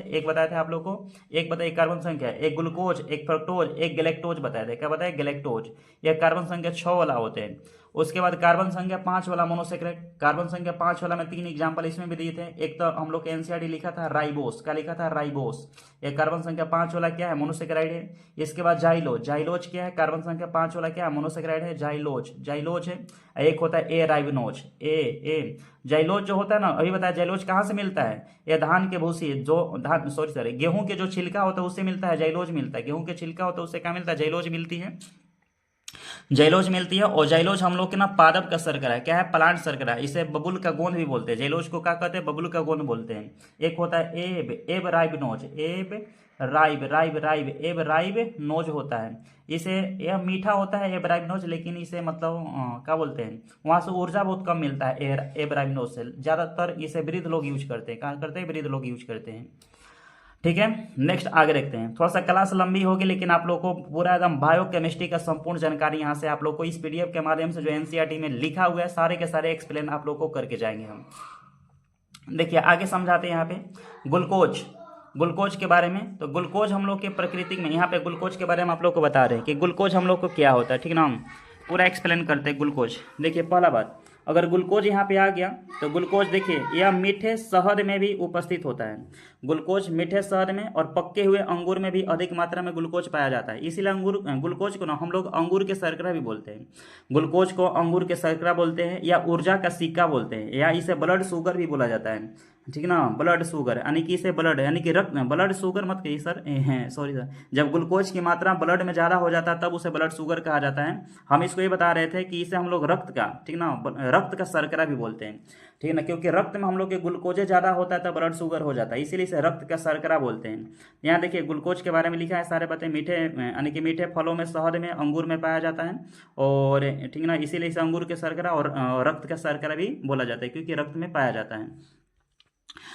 एक बताए थे आप लोग को, एक बताइए कार्बन संख्या, एक ग्लूकोज, एक फ्रक्टोज, एक गैलेक्टोज बताए थे, क्या बताए, गैलेक्टोज। यह कार्बन संख्या 6 वाला होते हैं। उसके बाद कार्बन संख्या 5 वाला मोनोसेक्राइड, कार्बन संख्या 5 वाला में 3 एग्जाम्पल इसमें भी दिए थे। एक तो हम लोग के एनसीईआरटी लिखा था राइबोस, क्या लिखा था, राइबोस। यह कार्बन संख्या 5 वाला क्या है, मोनोसेक्राइड है। इसके बाद जाइलोज क्या है, कार्बन संख्या 5 वाला क्या है, मोनोसेक्राइड है, जाइलोज है। एक होता है ए राइबोनोज, जाइलोज जो होता है ना, अभी बताया जाइलोज कहाँ से मिलता है, ये धान के भूसी गेहूं के जो छिलका होता है उससे मिलता है, जाइलोज मिलता है, गेहूं के छिलका होता है उससे क्या मिलता है, जाइलोज मिलती है। और जाइलोज हम लोग के ना पादप का शर्करा है, क्या है, प्लांट शर्करा, इसे बबुल का गोंद भी बोलते हैं। जाइलोज को क्या कहते हैं, बबुल का गोंद बोलते हैं। एक होता है एब राइबनोज, एब राइब नोज होता है। इसे यह मीठा होता है एब राइबनोज, लेकिन इसे मतलब क्या बोलते हैं, वहां से ऊर्जा बहुत कम मिलता है एब राइबनोज से। ज्यादातर इसे वृद्ध लोग यूज करते हैं, कहाँ करते हैं, वृद्ध लोग यूज करते हैं। ठीक है, नेक्स्ट आगे देखते हैं। थोड़ा सा क्लास लंबी होगी लेकिन आप लोग को पूरा एकदम बायोकेमिस्ट्री का संपूर्ण जानकारी यहाँ से आप लोग को इस पीडीएफ के माध्यम से जो एनसीईआरटी में लिखा हुआ है सारे के सारे एक्सप्लेन आप लोग को करके जाएंगे हम। देखिए आगे समझाते हैं यहाँ पे ग्लूकोज, ग्लूकोज के बारे में। तो ग्लूकोज हम लोग के प्रकृति में, यहाँ पे ग्लूकोज के बारे में आप लोग को बता रहे हैं कि ग्लूकोज हम लोग को क्या होता है, ठीक ना। हम पूरा एक्सप्लेन करते हैं ग्लूकोज। देखिए पहला बात, अगर ग्लूकोज यहाँ पे आ गया तो ग्लूकोज देखिए यह मीठे शहद में भी उपस्थित होता है। ग्लूकोज मीठे शहद में और पके हुए अंगूर में भी अधिक मात्रा में ग्लूकोज पाया जाता है। इसीलिए ग्लूकोज को ना हम लोग अंगूर के शर्करा भी बोलते हैं। ग्लूकोज को अंगूर के शर्करा बोलते हैं, या ऊर्जा का सिक्का बोलते हैं, या इसे ब्लड शुगर भी बोला जाता है, ठीक ना। ब्लड शुगर यानी कि इसे ब्लड यानी कि रक्त, ब्लड शुगर मत कहिए सर, हैं सॉरी सर। जब ग्लूकोज की मात्रा ब्लड में ज़्यादा हो जाता है तब उसे ब्लड शुगर कहा जाता है। हम इसको ये बता रहे थे कि इसे हम लोग रक्त का, ठीक ना, रक्त का शर्करा भी बोलते हैं, ठीक है ना, क्योंकि रक्त में हम लोग के ग्लूकोज ज़्यादा होता है तब ब्लड शुगर हो जाता है, इसीलिए इसे रक्त का शर्करा बोलते हैं। यहाँ देखिए ग्लूकोज के बारे में लिखा है सारे बातें, मीठे यानी कि मीठे फलों में, शहद में, अंगूर में पाया जाता है, और ठीक ना, इसीलिए इसे अंगूर के शर्करा और रक्त का शर्करा भी बोला जाता है, क्योंकि रक्त में पाया जाता है।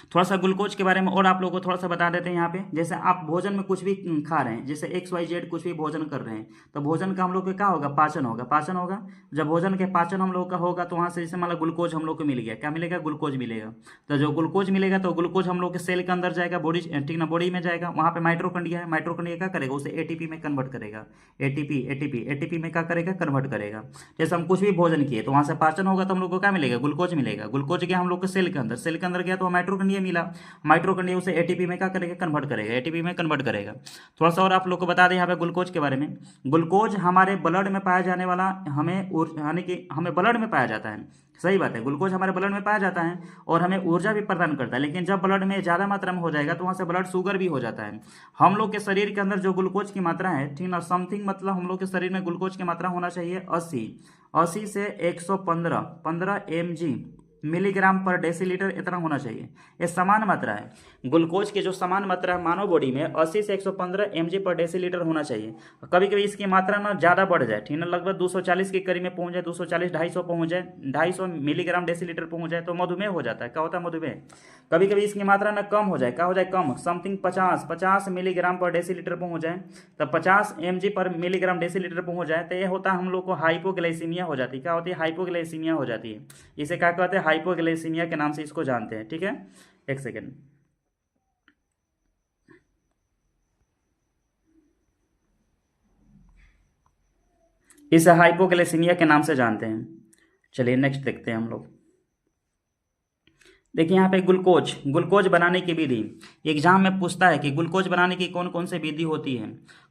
थोड़ा सा ग्लूकोज के बारे में और आप लोगों को थोड़ा सा बता देते हैं यहाँ पे। जैसे आप भोजन में कुछ भी खा रहे हैं, जैसे XYZ कुछ भी भोजन कर रहे हैं, तो भोजन का हम लोग को क्या होगा, पाचन होगा, पाचन होगा। जब भोजन के पाचन हम लोग का होगा तो वहाँ से जैसे मतलब ग्लूकोज हम लोग को मिल गया, क्या मिलेगा, ग्लूकोज मिलेगा। तो जो ग्लूकोज मिलेगा तो ग्लूकोज हम लोग के सेल के अंदर जाएगा, बॉडी, ठीक ना, बॉडी में जाएगा। वहाँ पे माइट्रोकंड्रिया है, माइट्रोकंड्रिया क्या करेगा, उसे ATP में कन्वर्ट करेगा, ATP में क्या करेगा, कन्वर्ट करेगा। जैसे हम कुछ भी भोजन किए तो वहाँ से पाचन होगा तो हम लोग को क्या मिलेगा, ग्लूकोज मिलेगा। ग्लूकोज गया हम लोग के सेल के अंदर, सेल के अंदर गया तो माइट्रोकंड्रिया मिला, माइट्रोकंड्रिया उसे ATP में क्या करेगा, कन्वर्ट करेगा, ATP में कन्वर्ट करेगा। थोड़ा सा और आप लोग को बता दें यहाँ पे ग्लूकोज के बारे में। ग्लूकोज हमारे ब्लड में पाया जाने वाला, हमें यानी कि हमें ब्लड में पाया जाता है, सही बात है, ग्लूकोज हमारे ब्लड में पाया जाता है और हमें ऊर्जा भी प्रदान करता है। लेकिन जब ब्लड में ज़्यादा मात्रा में हो जाएगा तो वहाँ से ब्लड शुगर भी हो जाता है। हम लोग के शरीर के अंदर जो ग्लूकोज की मात्रा है, ठीक ना, समथिंग मतलब हम लोग के शरीर में ग्लूकोज की मात्रा होना चाहिए 80 से 115 mg मिलीग्राम पर डेसीलीटर, इतना होना चाहिए। ये समान मात्रा है, ग्लूकोज की जो समान मात्रा है मानव बॉडी में 80 से 115 mg पर डेसीलीटर होना चाहिए। कभी कभी इसकी मात्रा ना ज़्यादा बढ़ जाए, ठीक ना, लगभग 240 के करीब में पहुंच जाए, 240 250 पहुंच जाए, 250 मिलीग्राम डेसीलीटर पहुंच जाए तो मधुमेह हो जाता है। क्या होता है, मधुमेह। कभी कभी इसकी मात्रा ना कम हो जाए, क्या हो जाए, कम, समथिंग 50 मिलीग्राम पर डेसीलीटर पहुंच जाए, तब 50 mg पर मिलीग्राम डेसीलीटर पहुंच जाए तो ये होता है हम लोग को हाइपोग्लाइसीमिया हो जाती है। क्या होती है, हाइपोग्लाइसीमिया हो जाती है। इसे क्या कहते हैं, हाइपोग्लाइसीमिया के नाम से इसको जानते हैं, ठीक है। एक सेकेंड, इसे हाइपोग्लाइसीमिया के नाम से जानते हैं। चलिए नेक्स्ट देखते हैं हम लोग। देखिए यहाँ पे ग्लूकोज बनाने की विधि, एग्जाम में पूछता है कि ग्लूकोज बनाने की कौन कौन सी विधि होती है।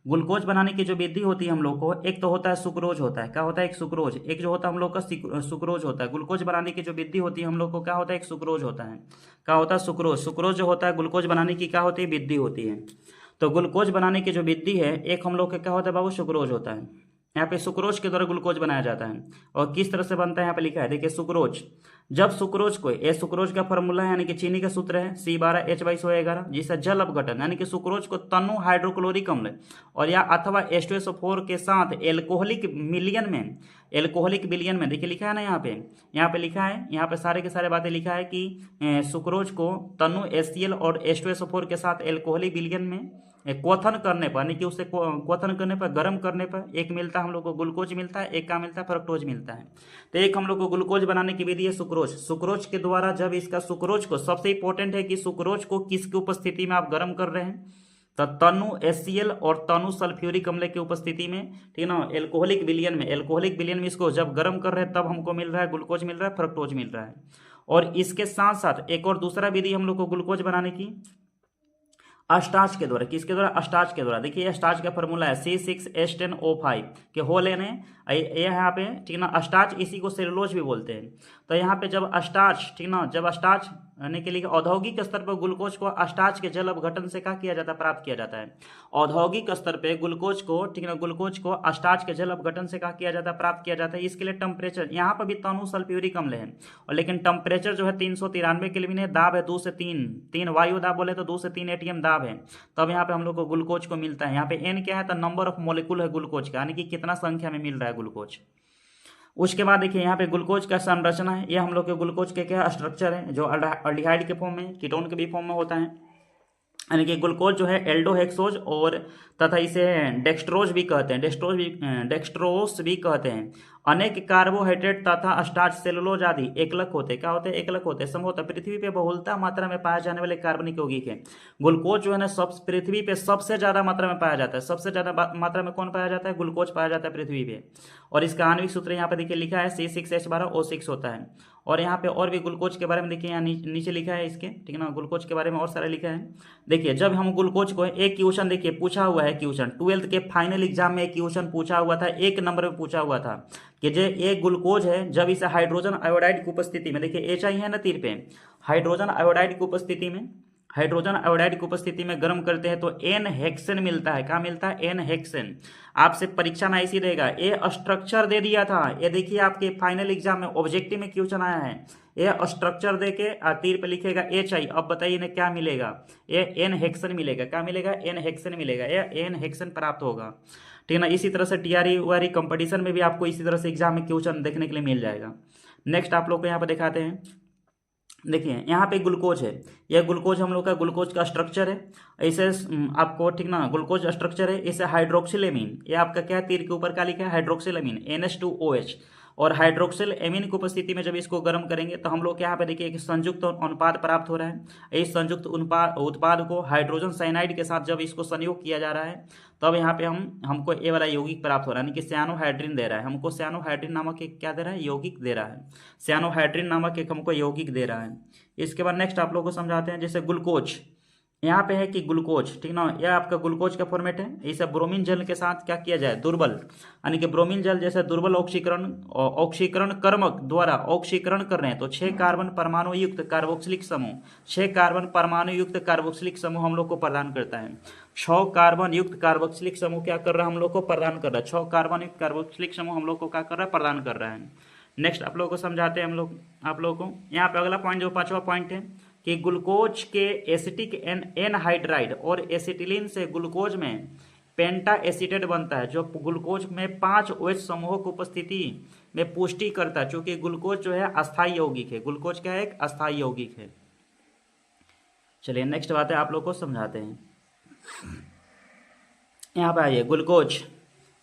ग्लूकोज बनाने की जो विधि होती है हम लोग को, एक तो होता है सुक्रोज होता है, क्या होता है, एक सुक्रोज, एक जो होता है हम लोग का सुक्रोज होता है। ग्लूकोज बनाने की जो विधि होती है हम लोग को क्या होता है, एक सुक्रोज होता है, क्या होता है, सुक्रोज। सुक्रोज जो होता है ग्लूकोज बनाने की क्या होती है, विधि होती है। तो ग्लूकोज बनाने की जो विधि है, एक हम लोग का क्या होता है बाबू, सुक्रोज होता है। यहाँ पे सुक्रोज के द्वारा ग्लूकोज बनाया जाता है। और किस तरह से बनता है यहाँ पे लिखा है, देखिए सुक्रोज, जब सुक्रोज को, ये सुक्रोज का फॉर्मूला है यानी कि चीनी का सूत्र है C12H/11, जिससे जल अपघटन यानी कि सुक्रोज को तनु हाइड्रोक्लोरिक अम्ल और या अथवा H2SO4 के साथ एल्कोहलिक विलयन में देखिए लिखा है ना, यहाँ पे लिखा है, यहाँ पे सारे के सारे बातें लिखा है कि सुक्रोज को तनु HCl और H2SO4 के साथ एल्कोहलिक विलयन में क्वथन करने पर, यानी कि उसे क्वथन करने पर, गर्म करने पर एक मिलता है हम लोग को ग्लूकोज मिलता है, एक का मिलता है फ्रक्टोज मिलता है। तो एक हम लोग को ग्लूकोज बनाने की विधि है सुक्रोज। सुक्रोज के द्वारा जब इसका सुक्रोज को, सबसे इंपॉर्टेंट है कि सुक्रोज को किसकी उपस्थिति में आप गर्म कर रहे हैं, तो तनु HCl और तनु सल्फ्यूरिक अम्ल की उपस्थिति में, ठीक है ना, एल्कोहलिक विलयन में इसको जब गर्म कर रहे हैं तब हमको मिल रहा है ग्लूकोज, मिल रहा है फ्रक्टोज मिल रहा है। और इसके साथ साथ एक और दूसरा विधि हम लोग को ग्लूकोज बनाने की, अस्टार्च के द्वारा। किसके द्वारा, अस्टार्च के द्वारा। देखिए अस्टार्च का फॉर्मूला है C6H10O5 के होल एन है ये यहाँ पे, ठीक ना। अस्टार्च इसी को सेलुलोज भी बोलते हैं। तो यहाँ पे जब अस्टार्च, ठीक ना, जब अस्टार्च यानी के लिए औद्योगिक स्तर पर ग्लूकोज को अस्टार्च के जल अपघटन से क्या किया जाता है, प्राप्त किया जाता है। औद्योगिक स्तर पे ग्लूकोज को, ठीक ना, ग्लूकोज को अस्टार्च के जल अपघटन से क्या किया जाता है, प्राप्त किया जाता है। इसके लिए टेम्परेचर, यहाँ पर भी तनु सल्फ्यूरिक अम्ल है, और लेकिन टेम्परेचर जो है 393 केल्विन है, दाब है 2 से 3 वायु दाब बोले तो 2 से 3 ATM दाब है। तब यहाँ पे हम लोग को ग्लूकोज को मिलता है। यहाँ पे N क्या है, तो नंबर ऑफ मॉलिक्यूल है ग्लूकोज का, यानी कि कितना संख्या में मिल रहा है ग्लूकोज। उसके बाद देखिए यहाँ पे ग्लूकोज का संरचना है, ये हम लोग के ग्लूकोज के क्या स्ट्रक्चर है, जो अल्डिहाइड के फॉर्म में, कीटोन के भी फॉर्म में होता है। यानी कि ग्लूकोज जो है एल्डोहेक्सोज और तथा इसे डेक्सट्रोज भी कहते हैं, डेक्सट्रोस भी कहते हैं। अनेक कार्बोहाइड्रेट तथा स्टार्च सेलुलोज आदि एकलक होते, क्या होते हैं, एकलक होते। संभवतः पृथ्वी पे बहुलता मात्रा में पाए जाने वाले कार्बनिक यौगिक है। ग्लूकोज जो है ना सब पृथ्वी पे सबसे ज्यादा मात्रा में पाया जाता है। सबसे ज्यादा मात्रा में कौन पाया जाता है, ग्लूकोज पाया जाता है पृथ्वी पे। और इसका आणविक सूत्र यहाँ पे देखिए लिखा है C6H12O6 होता है। और यहाँ पे और भी ग्लूकोज के बारे में देखिए, यहाँ नीचे लिखा है इसके, ठीक है ना, ग्लूकोज के बारे में और सारा लिखा है। देखिए जब हम ग्लूकोज को, एक क्वेश्चन देखिए पूछा हुआ है, क्वेश्चन 12th के फाइनल एग्जाम में एक क्वेश्चन पूछा हुआ था, 1 नंबर में पूछा हुआ था कि जो एक ग्लूकोज है जब इसे हाइड्रोजन आयोडाइड की उपस्थिति में, देखिए HI है ना तीर पे, हाइड्रोजन आयोडाइड की उपस्थिति में, हाइड्रोजन आयोडाइड की उपस्थिति में गर्म करते हैं तो एन हेक्सेन मिलता है। क्या मिलता है, एन हेक्सेन। आपसे परीक्षा में ऐसी रहेगा, ये स्ट्रक्चर दे दिया था, ये देखिए आपके फाइनल एग्जाम में ऑब्जेक्टिव में क्वेश्चन आया है, ये स्ट्रक्चर दे के तीर पे लिखेगा HI। अब बताइए ना क्या मिलेगा, ये एन हेक्सेन मिलेगा। क्या मिलेगा, एन हेक्सेन मिलेगा, ये एन हेक्सेन प्राप्त होगा, ठीक है ना। इसी तरह से TRE वारी कंपटीशन में भी आपको इसी तरह से एग्जाम में क्वेश्चन देखने के लिए मिल जाएगा। नेक्स्ट आप लोग को यहाँ पर दिखाते हैं, देखिए यहाँ पे ग्लूकोज है, यह ग्लूकोज हम लोग का ग्लूकोज का स्ट्रक्चर है। इसे आपको, ठीक ना, ग्लूकोज स्ट्रक्चर है, इसे हाइड्रोक्सिलेमीन, ये आपका क्या है, तीर के ऊपर क्या लिखा है, हाइड्रोक्सिलेमीन NH2OH। और हाइड्रोक्सिल एमीन की उपस्थिति में जब इसको गर्म करेंगे तो हम लोग यहाँ पे देखिए एक संयुक्त अनुपात प्राप्त हो रहा है। इस संयुक्त उत्पाद को हाइड्रोजन साइनाइड के साथ जब इसको संयोग किया जा रहा है तब यहाँ पे हमको ये वाला यौगिक प्राप्त हो रहा है, यानी कि सियानोहाइड्रिन दे रहा है हमको। सियानोहाइड्रिन नामक एक क्या दे रहा है, यौगिक दे रहा है। सियानोहाइड्रिन नामक एक हमको यौगिक दे रहा है। इसके बाद नेक्स्ट आप लोग को समझाते हैं, जैसे ग्लूकोज, यहाँ पे है कि ग्लूकोज, ठीक ना, यह आपका ग्लूकोज का फॉर्मेट है। इसे ब्रोमीन जल के साथ क्या किया जाए, दुर्बल, यानी कि ब्रोमीन जल जैसे दुर्बल ऑक्सीकरण कर्मक द्वारा ऑक्सीकरण कर रहे हैं तो 6 कार्बन परमाणु युक्त कार्बोक्सिलिक समूह, 6 कार्बन परमाणु युक्त कार्बोक्सिलिक समूह हम लोग को प्रदान करता है। 6 कार्बन युक्त कार्बोक्सिलिक समूह क्या कर रहा है, हम लोग को प्रदान कर रहा है। 6 कार्बन युक्त कार्बोक्सिलिक समूह हम लोग को क्या कर रहा है, प्रदान कर रहा है। नेक्स्ट आप लोग को समझाते हैं आप लोग को यहाँ पे अगला पॉइंट, जो 5वां पॉइंट है कि ग्लूकोज के एसिटिक एनहाइड्राइड और एसिटिलीन से ग्लूकोज में पेंटा एसीटेट बनता है, जो ग्लूकोज में 5 OH समूहों की उपस्थिति में पुष्टि करता है, क्योंकि ग्लूकोज जो है अस्थायी यौगिक है। ग्लूकोज क्या है, एक अस्थायी यौगिक है। चलिए नेक्स्ट बात है, आप लोग को समझाते हैं। यहाँ पे आइए, ग्लूकोज,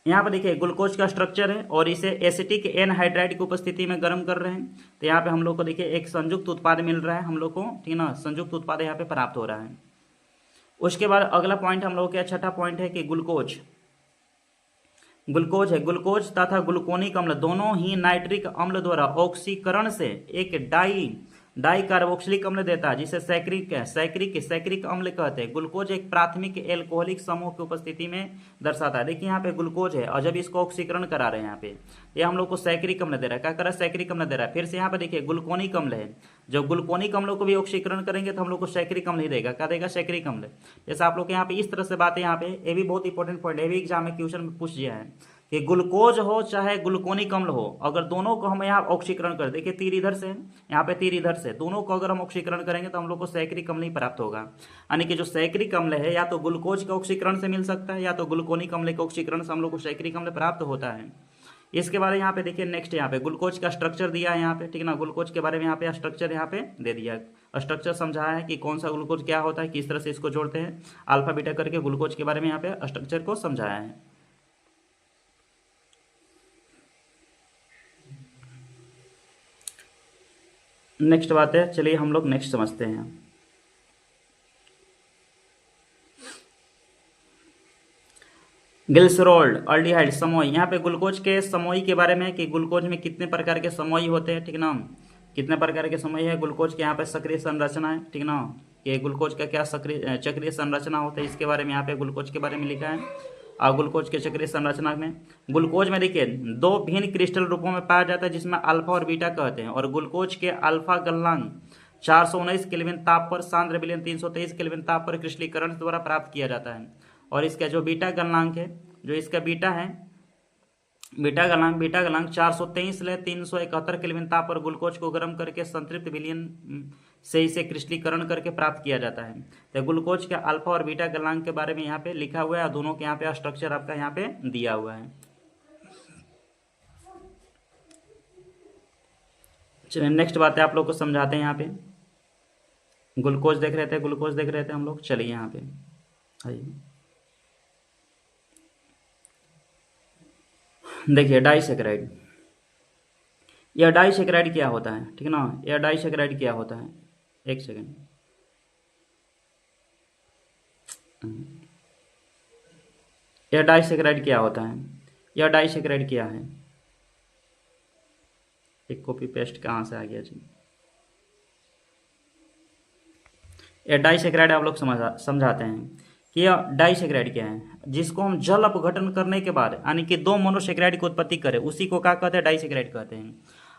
यहाँ पर देखिए ग्लूकोज का स्ट्रक्चर है और इसे एसिटिक एनहाइड्राइड की उपस्थिति में गर्म कर रहे हैं तो यहाँ पे हम लोग को देखिए एक संयुक्त उत्पाद मिल रहा है हम लोग को, ठीक ना, संयुक्त उत्पाद यहाँ पे प्राप्त हो रहा है। उसके बाद अगला पॉइंट हम लोग का 6ठा पॉइंट है कि ग्लूकोज है, ग्लूकोज तथा ग्लूकोनिक अम्ल दोनों ही नाइट्रिक अम्ल द्वारा ऑक्सीकरण से एक डाई कार्बोक्सिलिक अम्ल देता है, जिसे सैक्रिक अम्ल कहते हैं। ग्लूकोज एक प्राथमिक एल्कोहलिक समूह की उपस्थिति में दर्शाता है। देखिए यहाँ पे ग्लूकोज है और जब इसको ऑक्सीकरण करा रहे हैं यहाँ पे, ये हम लोग को सैक्रिक अम्ल दे रहा है। क्या कर रहा है, सैक्रिक अम्ल दे रहा है। फिर से यहाँ पे देखिए ग्लूकोनिक अम्ल है, जब ग्लूकोनिक अम्लों को भी ऑक्सीकरण करेंगे तो हम लोग को सैक्रिक अम्ल ही देगा। क्या देगा, सैक्रिक अम्ल। जैसे आप लोग यहाँ पे इस तरह से बात है, यहाँ पे ये भी बहुत इंपॉर्टेंट पॉइंट है, ये भी एग्जाम में क्वेश्चन में पूछ दिया है कि ग्लूकोज हो चाहे ग्लूकोनिक अम्ल हो, अगर दोनों को हम यहाँ ऑक्सीकरण कर, देखिए तीर इधर से, यहाँ पे तीर इधर से, दोनों को अगर हम ऑक्सीकरण करेंगे तो हम लोग को सैक्रिक अम्ल ही प्राप्त होगा। यानी कि जो सैक्रिक अम्ल है या तो ग्लूकोज के ऑक्सीकरण से मिल सकता है या तो ग्लूकोनिक अम्ल के ऑक्सीकरण से हम लोग को सैक्रिक अम्ल प्राप्त होता है। इसके बारे में यहाँ पे देखिए नेक्स्ट, यहाँ पे ग्लूकोज का स्ट्रक्चर दिया है यहाँ पे, ठीक ना, ग्लूकोज के बारे में यहाँ पे स्ट्रक्चर यहाँ पे दे दिया है। स्ट्रक्चर समझाया है कि कौन सा ग्लूकोज क्या होता है, किस तरह से इसको जोड़ते हैं, अल्फा बीटा करके ग्लूकोज के बारे में यहाँ पे स्ट्रक्चर को समझाया है। नेक्स्ट बात है, चलिए हम लोग नेक्स्ट समझते हैं। ग्लिसरॉल अल्डिहाइड समोई, यहाँ पे ग्लूकोज के समोई के बारे में कि ग्लूकोज में कितने प्रकार के समोई होते हैं, ठीक ना, कितने प्रकार के समोई है ग्लूकोज के, यहाँ पे सक्रिय संरचना है, ठीक ना, कि ग्लूकोज का क्या चक्रीय संरचना होता है, इसके बारे में यहाँ पे ग्लूकोज के बारे में लिखा है। और ग्लूकोज के चक्रीय संरचना में ग्लूकोज में देखिए 2 भिन्न क्रिस्टल रूपों में पाया जाता है, जिसमें अल्फा और बीटा कहते हैं। और ग्लूकोज के अल्फा गलनांक 419 केल्विन ताप पर, सांद्र विलयन 323 केल्विन ताप पर क्रिस्टलीकरण द्वारा प्राप्त किया जाता है। और इसका जो बीटा गलनांक है, जो इसका बीटा गलनांक 423 से 371 केल्विन ताप पर ग्लूकोज को गर्म करके संतृप्त विलयन से इसे क्रिस्टलीकरण करके प्राप्त किया जाता है। तो ग्लूकोज के अल्फा और बीटा गलनांक के बारे में यहाँ पे लिखा हुआ है और दोनों के यहाँ पे स्ट्रक्चर आपका यहाँ पे दिया हुआ है। चलिए नेक्स्ट बात है, आप लोग को समझाते हैं। यहाँ पे ग्लूकोज देख रहे थे हम लोग। चलिए यहाँ पे आइए, देखिए डाइसैकेराइड यह डाइसेकेराइड क्या होता है, ठीक है ना, यह डाइसेकेराइड क्या होता है, एक सेकेंड, यह डाइसेकेराइड क्या होता है, यह डाइसेकेराइड क्या है, एक कॉपी पेस्ट कहाँ से आ गया जी। यह डाइसेकेराइड आप लोग समझाते हैं कि यह डाइसेकेराइड क्या है, जिसको हम जल अपघटन करने के बाद यानी कि दो मोनोसेकेराइड की उत्पत्ति करें उसी को क्या कहते हैं, डाइसेकेराइड कहते हैं।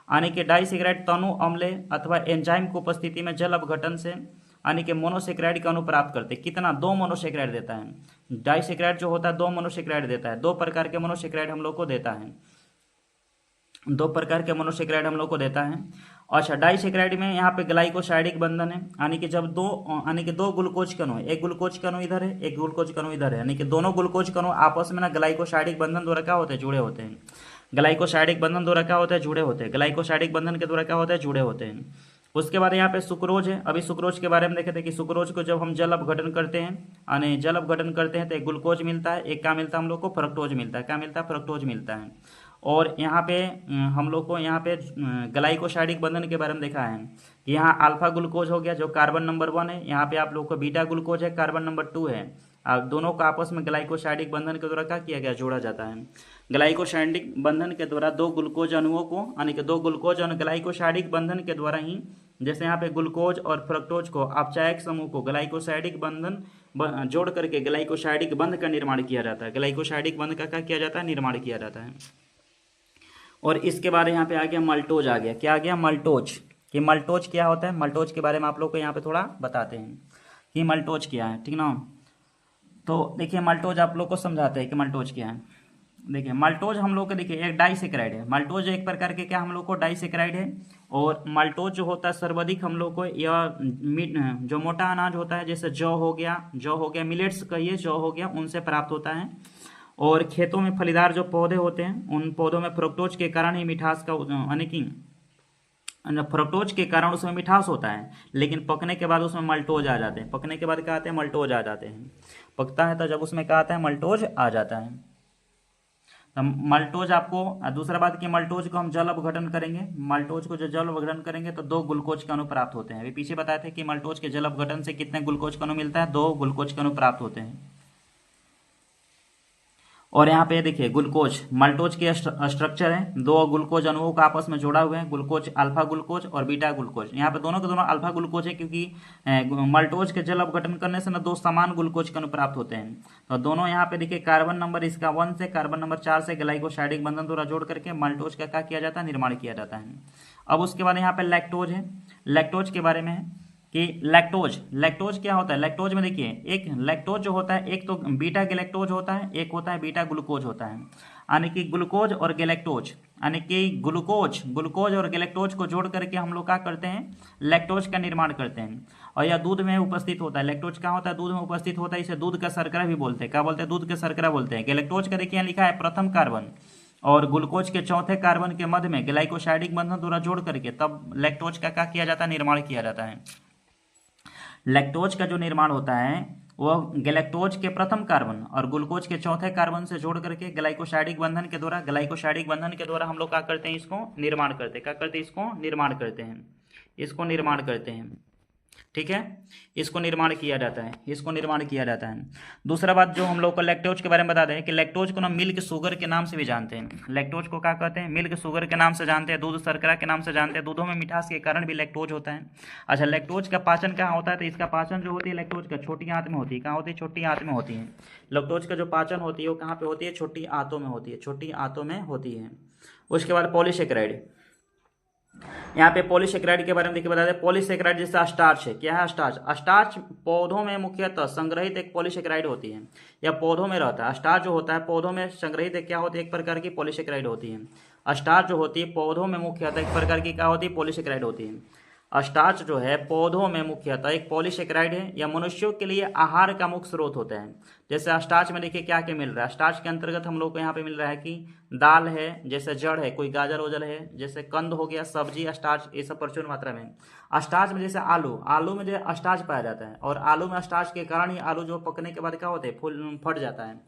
यानी कि डाइसेकेराइड तनु अम्ल अथवा एंजाइम की उपस्थिति में जल अपघटन से यानी कि मोनोसेकेराइड का अणु प्राप्त करते हैं। कितना, दो मोनोसेकेराइड देता है। डाइसेकेराइड जो होता है दो मोनोसेकेराइड देता है, दो प्रकार के मोनोसेकेराइड हम लोग को देता है, दो प्रकार के मोनोसेकेराइड हम लोग को देता है। अच्छा, डाइसेकेराइड में यहाँ पे ग्लाइकोसाइडिक बंधन है, यानी कि जब दो ग्लूकोज कणु है, एक ग्लूकोज कणु इधर है, एक ग्लूकोज कणु इधर है, यानी कि दोनों ग्लूकोज कणु आपस में ना ग्लाइकोसाइडिक बंधन द्वारा क्या होते हैं, जुड़े होते हैं। ग्लाइकोसाइडिक बंधन द्वारा क्या होता है, जुड़े होते हैं। ग्लाइकोसाइडिक बंधन के द्वारा क्या होता है, जुड़े होते हैं। उसके बाद यहाँ पे सुक्रोज है। अभी सुक्रोज के बारे में देखे थे कि सुक्रोज को जब हम जल अपघटन करते हैं, यानी जल अपघटन करते हैं तो एक ग्लूकोज मिलता है, एक क्या मिलता है हम लोग को, फ्रक्टोज मिलता है। क्या मिलता है, फ्रक्टोज मिलता है। और यहाँ पे हम लोग को यहाँ पे ग्लाइकोसाइडिक बंधन के बारे में देखा है कि यहाँ अल्फा ग्लूकोज हो गया जो कार्बन नंबर 1 है, यहाँ पे आप लोग को बीटा ग्लूकोज है, कार्बन नंबर 2 है। अब दोनों को आपस में ग्लाइकोसाइडिक बंधन के द्वारा क्या किया गया, जोड़ा जाता है। ग्लाइकोसाइडिक बंधन के द्वारा दो ग्लूकोज अणुओं को, यानी कि दो ग्लूकोज और ग्लाइकोसाइडिक बंधन के द्वारा ही, जैसे यहाँ पे ग्लूकोज और फ्रक्टोज को अपचायक समूह को ग्लाइकोसाइडिक बंधन जोड़ करके ग्लाइकोसाइडिक बंध का निर्माण किया जाता है। ग्लाइकोसाइडिक बंध का क्या किया जाता है, निर्माण किया जाता है। और इसके बारे यहाँ पे आ गया मल्टोज, आ गया क्या, आ गया मल्टोज। कि मल्टोज क्या होता है, मल्टोज के बारे में आप लोग को यहाँ पे थोड़ा बताते हैं कि मल्टोज क्या है, ठीक ना। तो देखिए मल्टोज आप लोग को समझाते हैं कि मल्टोज क्या है। देखिए मल्टोज हम लोग को, देखिए एक डाइसेकेराइड है। मल्टोज एक प्रकार के क्या हम लोग को डाइसेकेराइड है। और मल्टोज जो होता है सर्वाधिक हम लोग को यह जो मोटा अनाज होता है, जैसे जौ हो गया, मिलेट्स कहिए, जौ हो गया, उनसे प्राप्त होता है। और खेतों में फलीदार जो पौधे होते हैं उन पौधों में फ्रुक्टोज के कारण ही मिठास का, यानी कि फ्रुक्टोज के कारण उसमें मिठास होता है, लेकिन पकने के बाद उसमें मल्टोज आ जाते हैं। पकने के बाद क्या आते हैं, मल्टोज आ जाते हैं। पकता है तो जब उसमें क्या आता है, मल्टोज आ जाता है। तो मल्टोज आपको, दूसरा बात कि मल्टोज को हम जल अपघटन करेंगे, मल्टोज को जो जल अपघटन करेंगे तो दो ग्लूकोज का अणु प्राप्त होते हैं। अभी पीछे बताए थे कि मल्टोज के जल अपघटन से कितने ग्लूकोज का अणु मिलता है, दो ग्लूकोज का अणु प्राप्त होते हैं। और यहाँ पे देखिए ग्लूकोज, मल्टोज के स्ट्रक्चर है, दो ग्लूकोज अणुओं का आपस में जोड़ा हुआ है, ग्लूकोज अल्फा ग्लूकोज और बीटा ग्लूकोज। यहाँ पे दोनों के दोनों अल्फा ग्लूकोज है, क्योंकि मल्टोज के जल अपघटन करने से ना दो समान ग्लूकोज का अणु प्राप्त होते हैं। तो दोनों यहाँ पे देखिए कार्बन नंबर इसका 1 से कार्बन नंबर 4 से ग्लाइकोसाइडिक बंधन द्वारा जोड़ करके मल्टोज का क्या किया जाता है, निर्माण किया जाता है। अब उसके बाद यहाँ पे लैक्टोज है। लैक्टोज के बारे में है कि लैक्टोज क्या होता है। लैक्टोज में देखिए एक लैक्टोज जो होता है, एक तो बीटा गैलेक्टोज होता है, एक होता है बीटा ग्लूकोज होता है। यानी कि ग्लूकोज और गैलेक्टोज, यानी कि ग्लूकोज और गैलेक्टोज को जोड़ करके हम लोग क्या करते हैं, लैक्टोज का निर्माण करते हैं। और यह दूध में उपस्थित होता है। लैक्टोज क्या होता है, दूध में उपस्थित होता है। इसे दूध का शर्करा भी बोलते हैं। क्या बोलते हैं, दूध का शर्करा बोलते हैं। गैलेक्टोज का देखिए यहाँ लिखा है प्रथम कार्बन, और ग्लूकोज के चौथे कार्बन के मध्य में ग्लाइकोसाइडिक बंधन द्वारा जोड़ करके तब लैक्टोज का क्या किया जाता है, निर्माण किया जाता है। लैक्टोज का जो निर्माण होता है वह गैलेक्टोज के प्रथम कार्बन और ग्लूकोज के चौथे कार्बन से जोड़ करके ग्लाइकोसाइडिक बंधन के द्वारा हम लोग क्या करते हैं, इसको निर्माण करते हैं। क्या करते हैं, इसको निर्माण करते हैं, इसको निर्माण करते हैं। ठीक है, इसको निर्माण किया जाता है, इसको निर्माण किया जाता है। दूसरा बात जो हम लोग को लैक्टोज के बारे में बता दें कि लैक्टोज को ना मिल्क शुगर के नाम से भी जानते हैं। लैक्टोज को क्या कहते हैं, मिल्क शुगर के नाम से जानते हैं, दूध शर्करा के नाम से जानते हैं। दूधों में मिठास के कारण भी लैक्टोज होता है। अच्छा, लैक्टोज का पाचन कहाँ होता है, तो इसका पाचन जो होती है लैक्टोज का छोटी आंत में होती है। कहाँ होती है, छोटी आंत में होती है। लैक्टोज का जो पाचन होती है वो कहाँ पे होती है, छोटी आंतों में होती है, छोटी आंतों में होती है। उसके बाद पॉलीसेकेराइड, यहाँ पे पॉलीसेकेराइड के बारे में देखिए बता दें। पॉलीसेकेराइड जैसे स्टार्च है, क्या है स्टार्च। स्टार्च पौधों में मुख्यतः संग्रहित एक पॉलीसेकेराइड होती है, या पौधों में रहता है। स्टार्च जो होता है पौधों में संग्रहित एक क्या होती है, एक प्रकार की पॉलीसेकेराइड होती है। स्टार्च जो होती है पौधों में मुख्यतः एक प्रकार की क्या होती है, पॉलीसेकेराइड होती है। स्टार्च जो है पौधों में मुख्यतः एक पॉलीसेकेराइड है, या मनुष्यों के लिए आहार का मुख्य स्रोत होता है। जैसे स्टार्च में देखिए क्या क्या मिल रहा है। स्टार्च के अंतर्गत हम लोग को यहाँ पे मिल रहा है कि दाल है, जैसे जड़ है, कोई गाजर वजर है, जैसे कंद हो गया, सब्जी, स्टार्च, ये सब प्रचुर मात्रा में। स्टार्च में जैसे आलू में जो स्टार्च पाया जाता है, और आलू में स्टार्च के कारण ही आलू जो पकने के बाद क्या होते हैं, फूल फट जाता है।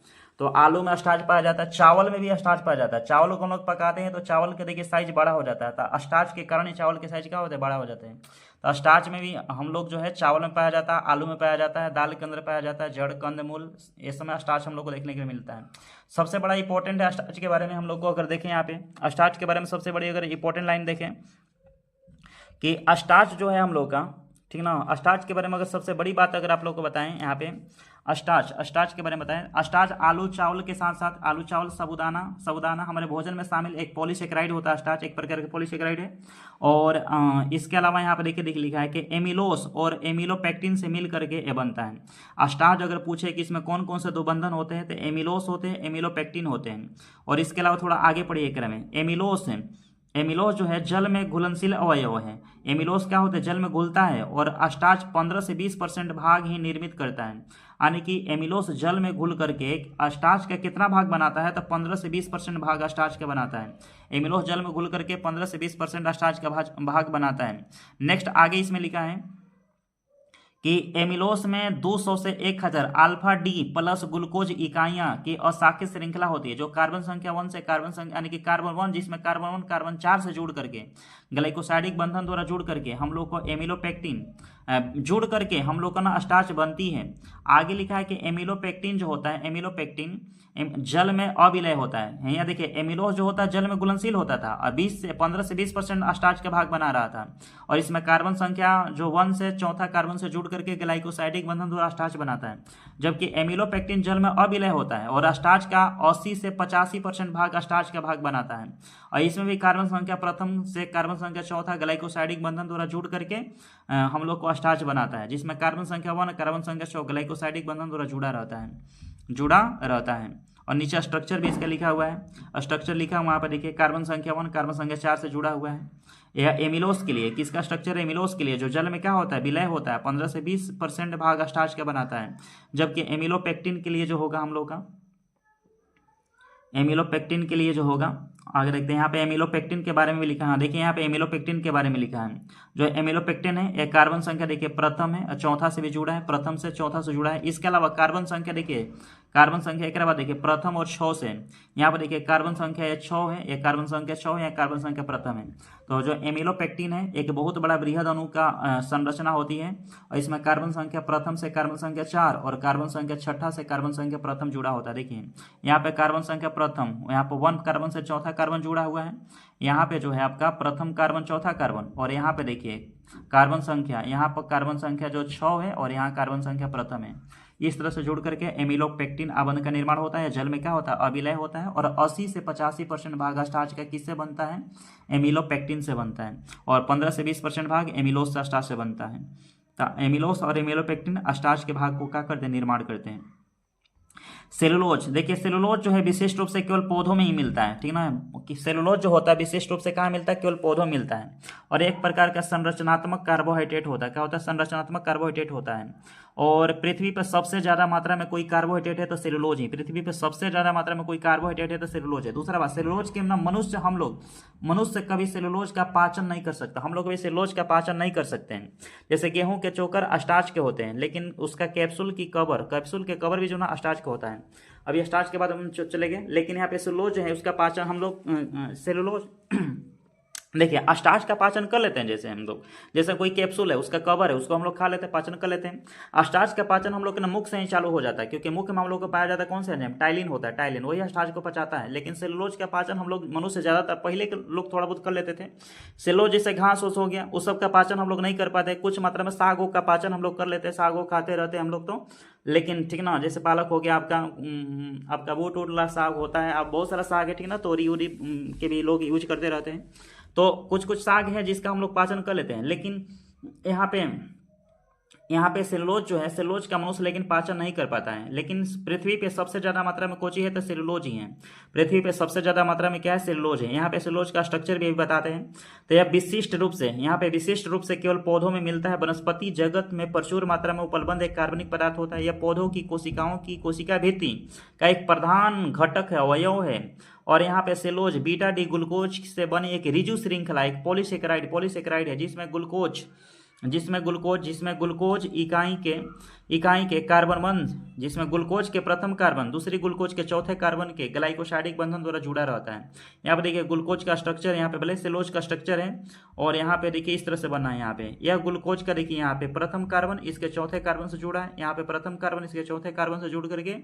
तो आलू में स्टार्च पाया जाता है, चावल में भी स्टार्च पाया जाता है। चावल को हम लोग पकाते हैं तो चावल के देखिए साइज बड़ा हो जाता है, तो स्टार्च के कारण ही चावल के साइज क्या होते हैं, बड़ा हो जाते हैं। तो स्टार्च में भी हम लोग जो है चावल में पाया जाता है, आलू में पाया जाता है, दाल के अंदर पाया जाता है, जड़ कंदमूल, ये समय स्टार्च हम लोग को देखने के लिए मिलता है। सबसे बड़ा इंपॉर्टेंट है स्टार्च के बारे में हम लोग को अगर देखें, यहाँ पे स्टार्च के बारे में सबसे बड़ी अगर इंपॉर्टेंट लाइन देखें कि स्टार्च जो है हम लोग का, ठीक ना, स्टार्च के बारे में अगर सबसे बड़ी बात अगर आप लोग को बताएं यहाँ पे, स्टार्च के बारे में बताएं। स्टार्च आलू चावल के साथ साथ, आलू चावल साबूदाना हमारे भोजन में शामिल एक पॉलीसेकेराइड होता है। स्टार्च एक प्रकार का पॉलीसेकेराइड है। और इसके अलावा यहाँ पर देखिए लिखा है कि एमिलोस और एमिलोपेक्टिन से मिल करके ये बनता है। स्टार्च अगर पूछे कि इसमें कौन कौन से दो बंधन होते हैं, तो एमिलोस होते हैं, एमिलोपेक्टिन होते हैं। और इसके अलावा थोड़ा आगे पढ़िए क्रम में, एमिलोस जो है जल में घुलनशील अवयव है। एमिलोस क्या होता है, जल में घुलता है, और स्टार्च 15 से 20% भाग ही निर्मित करता है। यानी कि एमिलोस जल में घुल करके स्टार्च का कितना भाग बनाता है, तो 15 से 20% भाग स्टार्च का बनाता है। एमिलोस जल में घुल करके 15 से 20% स्टार्च का भाग बनाता है। नेक्स्ट आगे इसमें लिखा है कि एमिलोस में 200 से 1000 अल्फा डी प्लस ग्लूकोज इकाइयां की अशाखित श्रृंखला होती है, जो कार्बन संख्या 1 से कार्बन संख्या यानी कि कार्बन 1 जिसमें कार्बन 1 कार्बन 4 से जुड़ करके ग्लाइकोसाइडिक बंधन द्वारा जुड़ करके हम लोग को एमिलोपेक्टिन जुड़ करके हम लोग का ना स्टार्च बनती है। आगे लिखा है कि एमिलोपेक्टिन जो होता है, एमिलोपेक्टिन जल में अविलय होता है। यहाँ देखिए एमिलोस जो होता है जल में घुलनशील होता था और 15 से 20% स्टार्च का भाग बना रहा था। और इसमें कार्बन संख्या जो 1 से चौथा कार्बन से जुड़ करके ग्लाइकोसाइडिक बंधन द्वारा स्टार्च बनाता है। जबकि एमिलोपेक्टिन जल में अविलय होता है और स्टार्च का 80 से 85% भाग स्टार्च का भाग बनाता है। और इसमें भी कार्बन संख्या प्रथम से कार्बन संख्या चौथा ग्लाइकोसाइडिक बंधन द्वारा जुड़ करके हम लोग को स्टार्च बनाता है, जिसमें कार्बन संख्या 1 कार्बन संख्या 6 ग्लाइकोसाइडिक बंधन द्वारा जुड़ा रहता है। और नीचे स्ट्रक्चर भी इसका लिखा हुआ है। स्ट्रक्चर लिखा हुआ वहाँ पर देखिए, कार्बन संख्या 1 कार्बन संख्या 4 से जुड़ा हुआ है। यह एमिलोस के लिए, किसका स्ट्रक्चर है, एमिलोस के लिए जो जल में क्या होता है, विलय होता है, 15 से 20% भाग स्टार्च का बनाता है। जबकि एमिलोपेक्टिन के लिए जो होगा हम लोग का, एमिलोपेक्टिन के लिए जो होगा, आगे देखते हैं यहाँ पे एमिलोपेक्टिन के बारे में भी लिखा है। देखिए यहाँ पे एमिलोपेक्टिन के बारे में लिखा है। जो एमिलोपेक्टिन है एक कार्बन संख्या देखिए प्रथम है और चौथा से भी जुड़ा है, प्रथम से चौथा से जुड़ा है। इसके अलावा कार्बन संख्या देखिए, कार्बन संख्या एक बाद देखिए प्रथम और 6 से, यहाँ पर देखिए कार्बन संख्या ये 6 है, एक कार्बन संख्या 6 है, एक कार्बन संख्या प्रथम है। तो जो एमिलोपेक्टिन है एक बहुत बड़ा बृहद अणु का संरचना होती है और इसमें कार्बन संख्या प्रथम से कार्बन संख्या 4 और कार्बन संख्या छठा से कार्बन संख्या प्रथम जुड़ा होता है। देखिए यहाँ पे कार्बन संख्या प्रथम, यहाँ पर 1 कार्बन से चौथा कार्बन जुड़ा हुआ है, यहाँ पे जो है आपका प्रथम कार्बन चौथा कार्बन, और यहाँ पे देखिए कार्बन संख्या, यहाँ पर कार्बन संख्या जो 6 है और यहाँ कार्बन संख्या प्रथम है। इस तरह से जुड़ करके एमिलोपेक्टिन आबंध का निर्माण होता है। जल में क्या होता है, अविलय होता है, और 80 से 85% भाग स्टार्च का किससे बनता है, एमिलोपेक्टिन से बनता है, और 15 से 20% भाग एमिलोस स्टार्च से बनता है। तो एमिलोस और एमिलोपेक्टिन स्टार्च के भाग को क्या करते हैं, निर्माण करते हैं। सेलुलोज, देखिए सेलुलोज जो है विशिष्ट रूप से केवल पौधों में ही मिलता है, ठीक ना, कि सेलुलोज जो होता है विशिष्ट रूप से कहाँ मिलता है, केवल पौधों में मिलता है। और एक प्रकार का संरचनात्मक कार्बोहाइड्रेट होता है। क्या होता है, संरचनात्मक कार्बोहाइड्रेट होता है। और पृथ्वी पर सबसे ज्यादा मात्रा में कोई कार्बोहाइड्रेट है तो सेलुलोज ही, पृथ्वी पर सबसे ज्यादा मात्रा में कोई कार्बोहाइड्रेट है तो सेलुलोज है। दूसरा बात, सेलुलोज के ना मनुष्य कभी सेलुलोज का पाचन नहीं कर सकता, हम लोग कभी सेलुलोज का पाचन नहीं कर सकते हैं। जैसे गेहूं के चोकर स्टार्च के होते हैं, लेकिन उसका कैप्सूल के कवर भी जो ना स्टार्च का होता है। अभी स्टार्च के बाद हम चले गए, लेकिन यहाँ पे सेलुलोज जो है उसका पाचन हम लोग सेलुलोज देखिए स्टार्च का पाचन कर लेते हैं। जैसे हम लोग, जैसे कोई कैप्सूल है उसका कवर है उसको हम लोग खा लेते हैं, पाचन कर लेते हैं। स्टार्च का पाचन हम लोग के मुख से ही चालू हो जाता है, क्योंकि मुख में हम लोग को पाया जाता है कौन सा एंजाइम, टाइलिन होता है, टाइलिन वही स्टार्च को पचाता है। लेकिन सेलुलोज का पाचन हम लोग मनुष्य ज्यादातर, पहले के लोग थोड़ा बहुत कर लेते थे। सेलुलोज जैसे घास हो गया, उस सब का पाचन हम लोग नहीं कर पाते। कुछ मात्रा में सागों का पाचन हम लोग कर लेते हैं, सागों खाते रहते हैं हम लोग तो, लेकिन ठीक ना, जैसे पालक हो गया आपका बूट वाला साग होता है, आप बहुत सारा साग है, ठीक ना, तोरी उरी के भी लोग यूज करते रहते हैं। तो कुछ कुछ साग है जिसका हम लोग पाचन कर लेते हैं। लेकिन यहाँ पे सेलुलोज जो है, सेलुलोज का मनुष्य लेकिन पाचन नहीं कर पाता है। लेकिन पृथ्वी पे सबसे ज्यादा मात्रा में कोची है तो सेलुलोज ही है। पृथ्वी पे सबसे ज्यादा मात्रा में क्या है, सेलुलोज है। यहाँ पे सेलुलोज का स्ट्रक्चर भी बताते हैं। तो यह विशिष्ट रूप से केवल पौधों में मिलता है। वनस्पति जगत में प्रचुर मात्रा में उपलब्ध एक कार्बनिक पदार्थ होता है। यह पौधों की कोशिकाओं की कोशिका भित्ति का एक प्रधान घटक है, अवयव है। और यहाँ पे सेलुलोज बीटा डी ग्लूकोज से बनी एक रिजु श्रृंखला, एक पॉलीसेकेराइड है जिसमें ग्लूकोज इकाई के इकाई के कार्बन बंध जिसमें ग्लूकोज के प्रथम कार्बन दूसरी ग्लूकोज के चौथे कार्बन के ग्लाइकोसाइडिक बंधन द्वारा जुड़ा रहता है। यहाँ पे देखिए ग्लूकोज का स्ट्रक्चर यहाँ पे भले सेलुलोज का स्ट्रक्चर है और यहाँ पे देखिए इस तरह से बना है। यहाँ पे यह ग्लूकोज का देखिए यहाँ पे प्रथम कार्बन इसके चौथे कार्बन से जुड़ा है, यहाँ पे प्रथम कार्बन इसके चौथे कार्बन से जुड़ करके